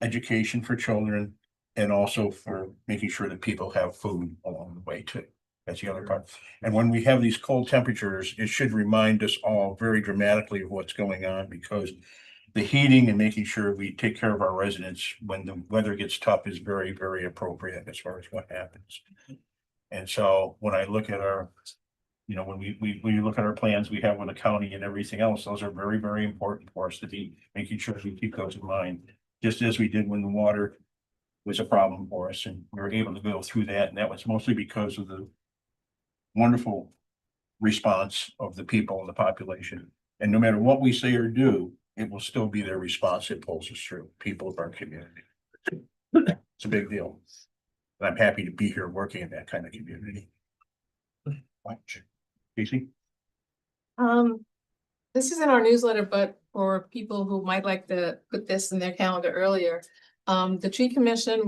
education for children, and also for making sure that people have food along the way too. That's the other part. And when we have these cold temperatures, it should remind us all very dramatically of what's going on because the heating and making sure we take care of our residents when the weather gets tough is very, very appropriate as far as what happens. And so when I look at our, when we look at our plans we have with the county and everything else, those are very, very important for us to be making sure we keep those in mind. Just as we did when the water was a problem for us and we were able to go through that. And that was mostly because of the wonderful response of the people and the population. And no matter what we say or do, it will still be their response that pulls us through, people of our community. It's a big deal. And I'm happy to be here working in that kind of community. Casey? This is in our newsletter, but for people who might like to put this in their calendar earlier, the tree commission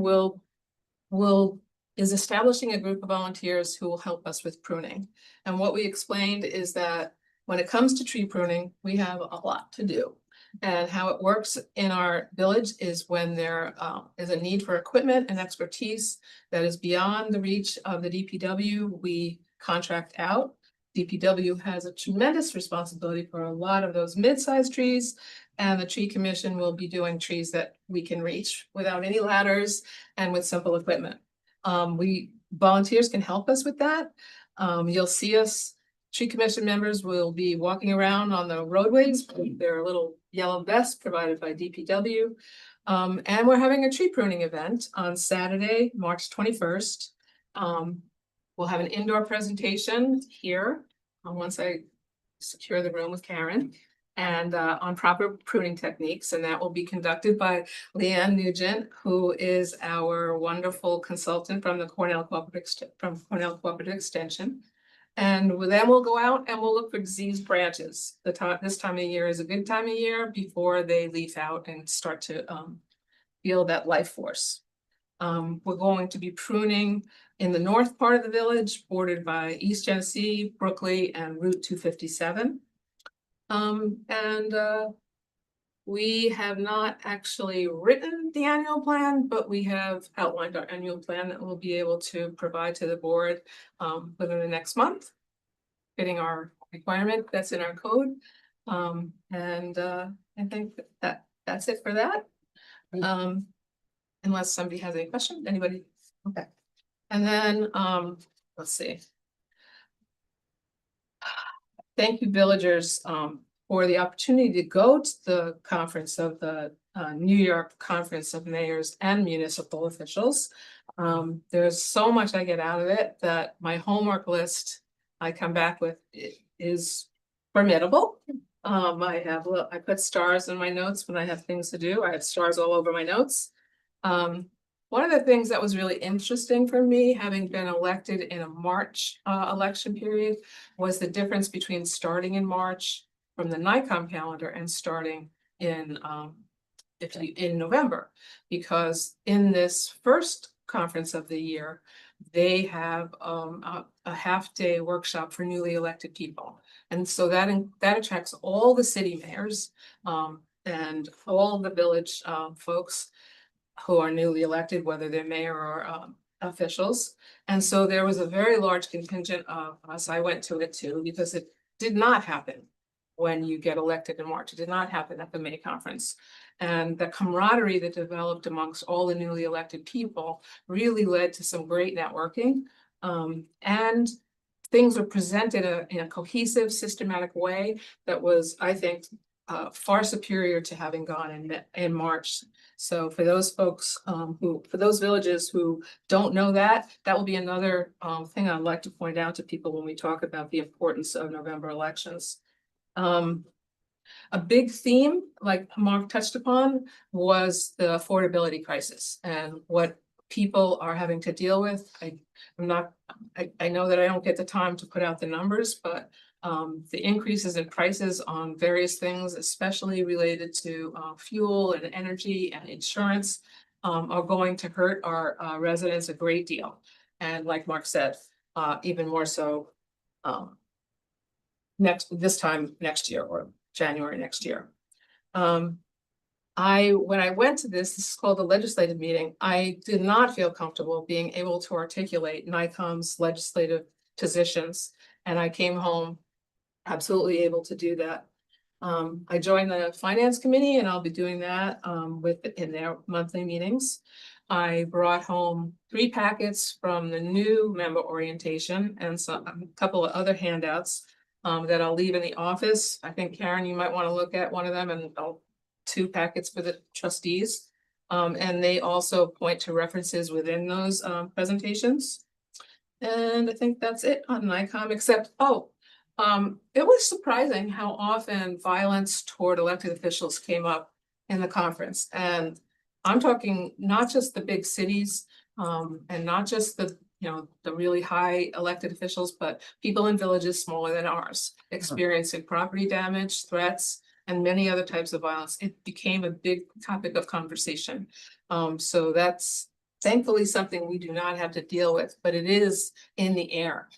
is establishing a group of volunteers who will help us with pruning. And what we explained is that when it comes to tree pruning, we have a lot to do. And how it works in our village is when there is a need for equipment and expertise that is beyond the reach of the DPW, we contract out. DPW has a tremendous responsibility for a lot of those mid-sized trees, and the tree commission will be doing trees that we can reach without any ladders and with simple equipment. Volunteers can help us with that. You'll see us. Tree commission members will be walking around on the roadways with their little yellow vests provided by DPW. And we're having a tree pruning event on Saturday, March 21st. We'll have an indoor presentation here once I secure the room with Karen and on proper pruning techniques. And that will be conducted by Leanne Nugent, who is our wonderful consultant from the Cornell Cooperative Extension. And then we'll go out and we'll look for diseased branches. This time of year is a good time of year before they leaf out and start to feel that life force. We're going to be pruning in the north part of the village, bordered by East Genesee, Brookley, and Route 257. We have not actually written the annual plan, but we have outlined our annual plan that we'll be able to provide to the board within the next month, fitting our requirement that's in our code. I think that's it for that. Unless somebody has any questions, anybody? Okay. And then, let's see. Thank you, villagers, for the opportunity to go to the conference of the New York Conference of Mayors and Municipal Officials. There's so much I get out of it that my homework list I come back with is formidable. I put stars in my notes when I have things to do. I have stars all over my notes. One of the things that was really interesting for me, having been elected in a March election period, was the difference between starting in March from the NICOM calendar and starting in November. Because in this first conference of the year, they have a half-day workshop for newly elected people. And so that attracts all the city mayors and all the village folks who are newly elected, whether they're mayor or officials. And so there was a very large contingent of us. I went to it too, because it did not happen when you get elected in March. It did not happen at the May conference. And the camaraderie that developed amongst all the newly elected people really led to some great networking. And things were presented in a cohesive, systematic way that was, I think, far superior to having gone in March. So for those folks for those villages who don't know that, that will be another thing I'd like to point out to people when we talk about the importance of November elections. A big theme, like Mark touched upon, was the affordability crisis and what people are having to deal with. I know that I don't get the time to put out the numbers, but the increases in prices on various things, especially related to fuel and energy and insurance, are going to hurt our residents a great deal. And like Mark said, even more so this time next year or January next year. When I went to this is called the legislative meeting, I did not feel comfortable being able to articulate NICOM's legislative positions, and I came home absolutely able to do that. I joined the finance committee, and I'll be doing that in their monthly meetings. I brought home 3 packets from the new member orientation and a couple of other handouts that I'll leave in the office. I think, Karen, you might want to look at one of them, and 2 packets for the trustees. And they also point to references within those presentations. And I think that's it on NICOM, except, it was surprising how often violence toward elected officials came up in the conference. And I'm talking not just the big cities and not just the really high elected officials, but people in villages smaller than ours, experiencing property damage, threats, and many other types of violence. It became a big topic of conversation. So that's thankfully something we do not have to deal with, but it is in the air.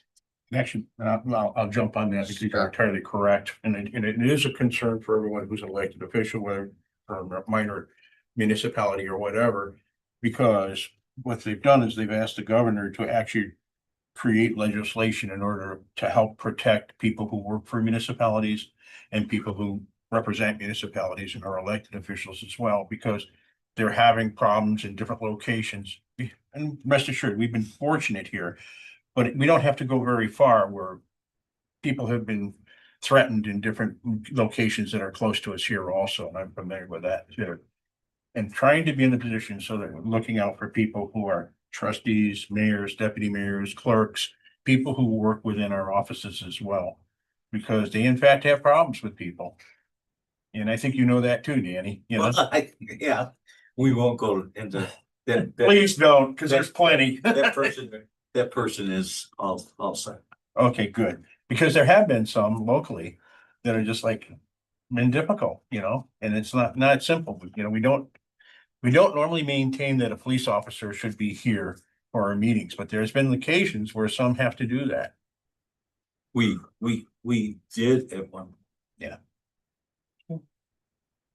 Actually, I'll jump on that because you're entirely correct. And it is a concern for everyone who's an elected official, whether from a minor municipality or whatever, because what they've done is they've asked the governor to actually create legislation in order to help protect people who work for municipalities and people who represent municipalities and are elected officials as well, because they're having problems in different locations. And rest assured, we've been fortunate here, but we don't have to go very far where people have been threatened in different locations that are close to us here also, and I'm familiar with that too. And trying to be in the position so that we're looking out for people who are trustees, mayors, deputy mayors, clerks, people who work within our offices as well, because they in fact have problems with people. And I think you know that too, Danny, you know? Well, yeah, we won't go into that. Please don't, because there's plenty. That person is all set. Okay, good, because there have been some locally that are just like been difficult, and it's not simple. We don't normally maintain that a police officer should be here for our meetings, but there's been occasions where some have to do that. We did at one. Yeah.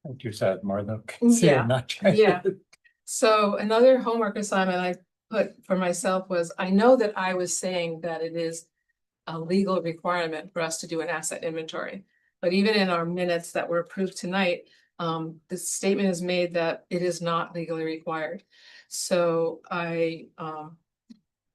I think you said more though. Yeah. Not trying Yeah. to- So another homework assignment I put for myself was, I know that I was saying that it is a legal requirement for us to do an asset inventory. But even in our minutes that were approved tonight, the statement is made that it is not legally required. So I've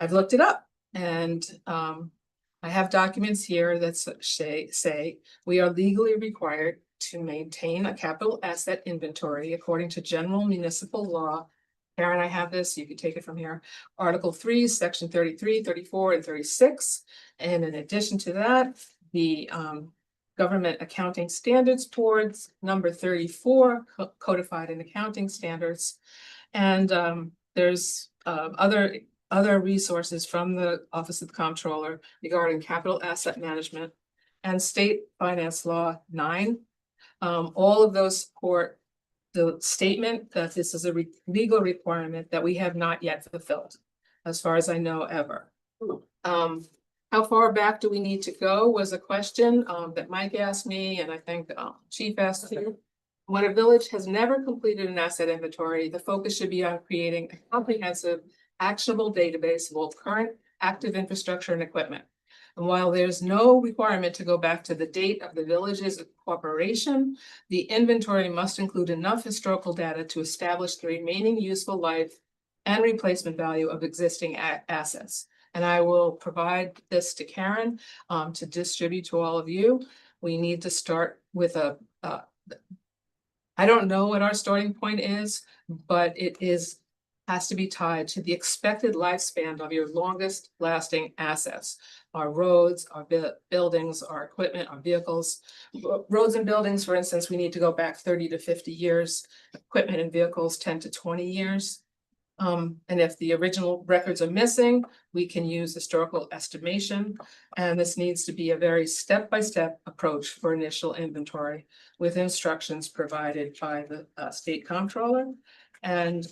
looked it up, and I have documents here that say we are legally required to maintain a capital asset inventory according to general municipal law. Karen, I have this, you can take it from here. Article 3, section 33, 34, and 36. And in addition to that, the Government Accounting Standards Board's number 34, codified in accounting standards. And there's other resources from the Office of the Comptroller regarding capital asset management and state finance law 9. All of those support the statement that this is a legal requirement that we have not yet fulfilled. as far as I know, ever. How far back do we need to go was a question that Mike asked me, and I think Chief asked too. When a village has never completed an asset inventory, the focus should be on creating a comprehensive, actionable database of all current active infrastructure and equipment. And while there's no requirement to go back to the date of the village's incorporation, the inventory must include enough historical data to establish the remaining useful life and replacement value of existing assets. And I will provide this to Karen to distribute to all of you. We need to start with I don't know what our starting point is, but it has to be tied to the expected lifespan of your longest lasting assets. Our roads, our buildings, our equipment, our vehicles. Roads and buildings, for instance, we need to go back 30 to 50 years. Equipment and vehicles 10 to 20 years. And if the original records are missing, we can use historical estimation. And this needs to be a very step-by-step approach for initial inventory with instructions provided by the state comptroller. And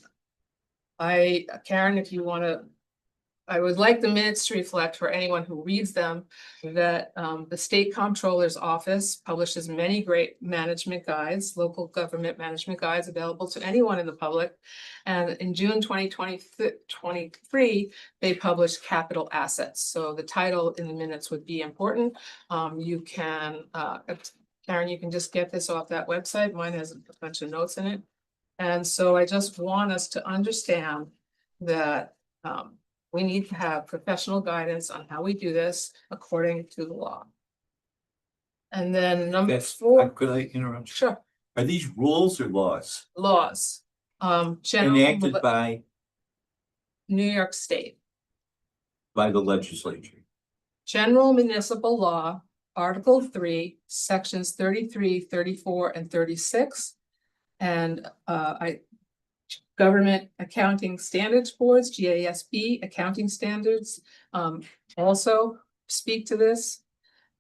Karen, if you want to, I would like the minutes to reflect for anyone who reads them that the state comptroller's office publishes many great management guides, local government management guides available to anyone in the public. And in June 2023, they published capital assets. So the title in the minutes would be important. You can, Karen, you can just get this off that website. Mine has a bunch of notes in it. And so I just want us to understand that we need to have professional guidance on how we do this according to the law. And then number four. Could I interrupt? Sure. Are these rules or laws? Laws. Enacted by New York State. the legislature. General Municipal Law, Article 3, Sections 33, 34, and 36. And Government Accounting Standards Boards, GASB accounting standards, also speak to this.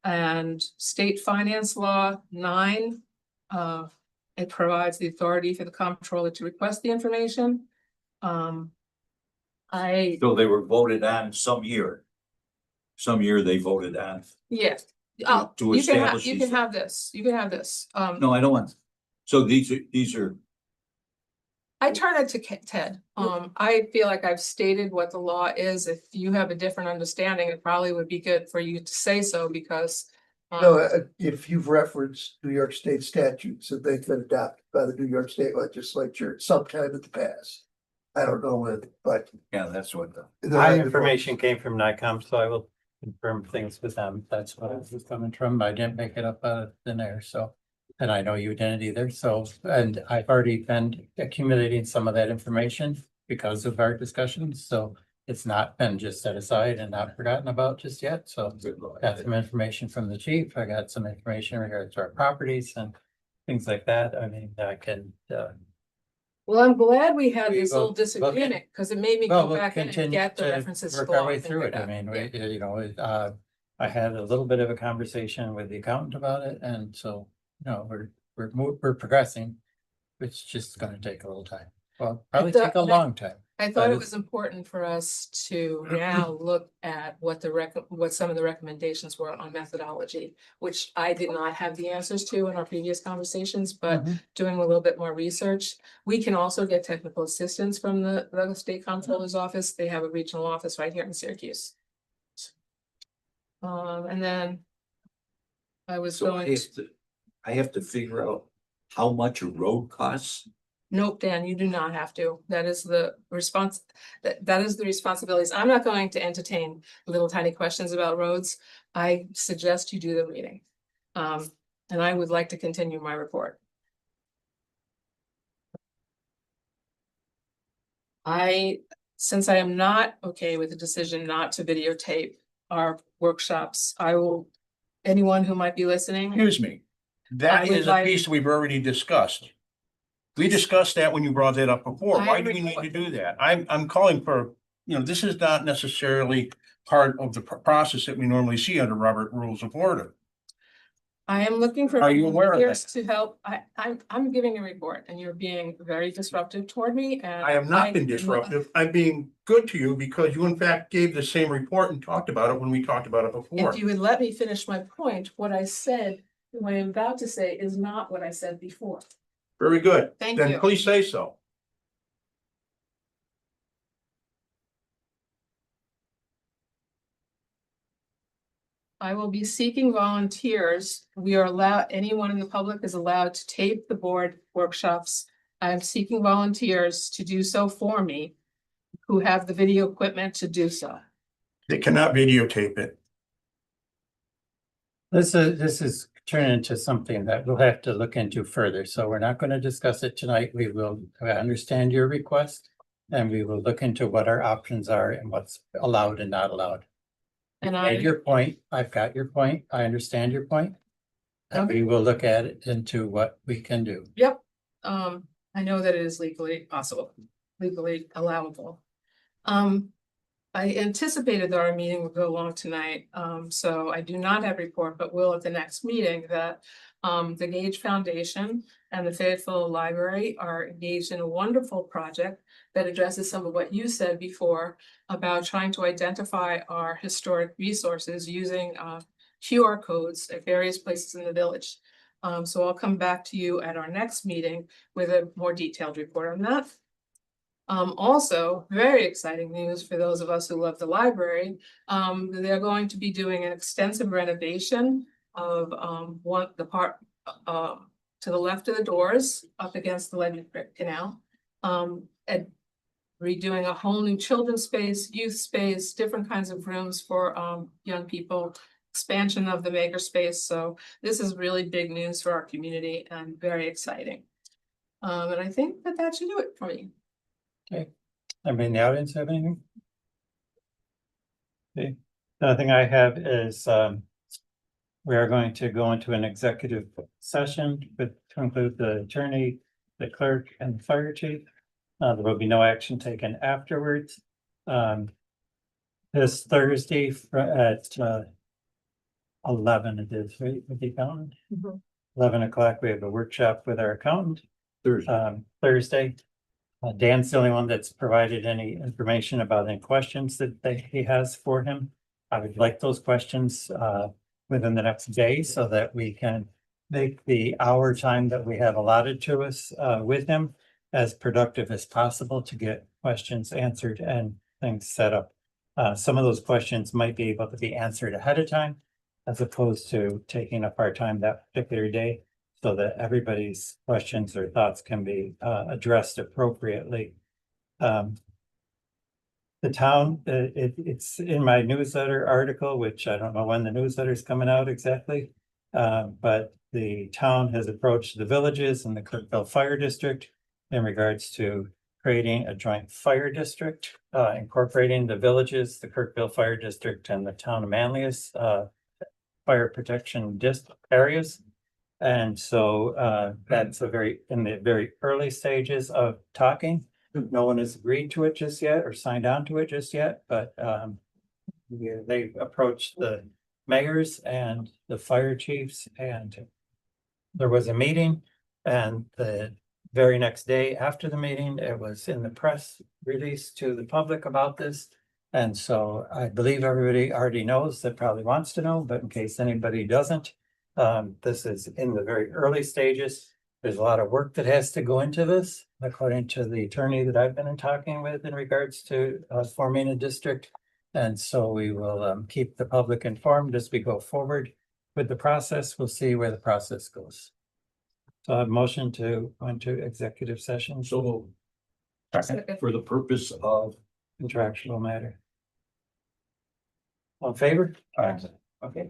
And State Finance Law 9, it provides the authority for the comptroller to request the information. So they were voted on some year. Some year they voted on. Yeah. To You can establish these- have this. You can have this. No, I don't want. So these are. I turn it to Ted. I feel like I've stated what the law is. If you have a different understanding, it probably would be good for you to say so because. No, if you've referenced New York State statutes that they've been adopted by the New York State legislature sometime in the past. I don't know when, but. Yeah, that's what the. My information came from NICOM, so I will confirm things with them. That's what it was coming from. I didn't make it up out of thin air, so. And I know you didn't either, so, and I've already been accumulating some of that information because of our discussions, so. It's not been just set aside and not forgotten about just yet, so. Got some information from the chief. I got some information in regards to our properties and things like that. I mean, I can, Well, I'm glad we had this We'll- little disagreement because it made me well, go we'll back in and continue get the to references. to work law our way and things through like it. I that. mean, Yeah. you know, I had a little bit of a conversation with the accountant about it, and so, you know, we're progressing. It's just gonna take a little time. Well, probably thought take a that- long time. I But thought it it's- was important for us to now look at what what some of the recommendations were on methodology, which I did not have the answers to in our previous conversations, but Mhm. doing a little bit more research. We can also get technical assistance from the state comptroller's office. They have a regional office right here in Syracuse. And then I was So going, I have to figure out how much a road costs. nope, Dan, you do not have to. That is the response, that is the responsibilities. I'm not going to entertain little tiny questions about roads. I suggest you do the reading. And I would like to continue my report. Since I am not okay with the decision not to videotape our workshops, anyone who might be listening. Excuse me, I that would is a like- piece we've already discussed. We discussed that when you brought that up before. I Why do we need to do that? I'm calling for, you know, this is not necessarily part of the process that we normally see under Robert Rules of Order. I am looking for. Are you aware of volunteers to help. I'm giving a report and you're being very disruptive toward me and. I have not been disruptive. I'm being good to you because you in fact gave the same report and talked about it when we talked about it before. If you would let me finish my point, what I said, what I'm about to say is not what I said before. Very good. Thank Then you. please say so. I will be seeking volunteers. We are allowed, anyone in the public is allowed to tape the board workshops. I'm seeking volunteers to do so for me, who have the video equipment to do so. They cannot videotape it. This is turning into something that we'll have to look into further, so we're not going to discuss it tonight. We will understand your request. And we will look into what our options are and what's allowed and not allowed. And Made your point, I've got your point, I understand your point. And we will look at it into what we can do. Yep, I know that it is legally possible, legally allowable. I anticipated that our meeting would go long tonight, so I do not have a report, but will at the next meeting that the Gage Foundation and the Fayetteville Library are engaged in a wonderful project that addresses some of what you said before about trying to identify our historic resources using QR codes at various places in the village. So I'll come back to you at our next meeting with a more detailed report on that. Also, very exciting news for those of us who love the library. They're going to be doing an extensive renovation of the part to the left of the doors up against the Ledyard Canal. And redoing a whole new children's space, youth space, different kinds of rooms for young people, expansion of the maker space. So this is really big news for our community and very exciting. And I think that should do it for me. Okay, anybody in the audience have anything? Okay, the other thing I have is we are going to go into an executive session to include the attorney, the clerk, and the fire chief. There will be no action taken afterwards. This Thursday at 11 it is, right, with the accountant? 11 o'clock, we have a workshop with our accountant. Thursday. Dan's the only one that's provided any information about any questions that he has for him. I would like those questions within the next day so that we can make the hour time that we have allotted to us with him as productive as possible to get questions answered and things set up. Some of those questions might be able to be answered ahead of time as opposed to taking up our time that particular day, so that everybody's questions or thoughts can be addressed appropriately. The town, it's in my newsletter article, which I don't know when the newsletter is coming out exactly. But the town has approached the villages and the Kirkville Fire District in regards to creating a joint fire district, incorporating the villages, the Kirkville Fire District and the town of Manlius fire protection areas. And so that's in the very early stages of talking. No one has agreed to it just yet or signed on to it just yet, but they've approached the mayors and the fire chiefs, and there was a meeting, and the very next day after the meeting, it was in the press release to the public about this. And so I believe everybody already knows, that probably wants to know, but in case anybody doesn't, this is in the very early stages. There's a lot of work that has to go into this, according to the attorney that I've been talking with in regards to forming a district. And so we will keep the public informed as we go forward with the process. We'll see where the process goes. So I have a motion to go into executive session. So for the purpose of Contractual matter. All in favor? Okay.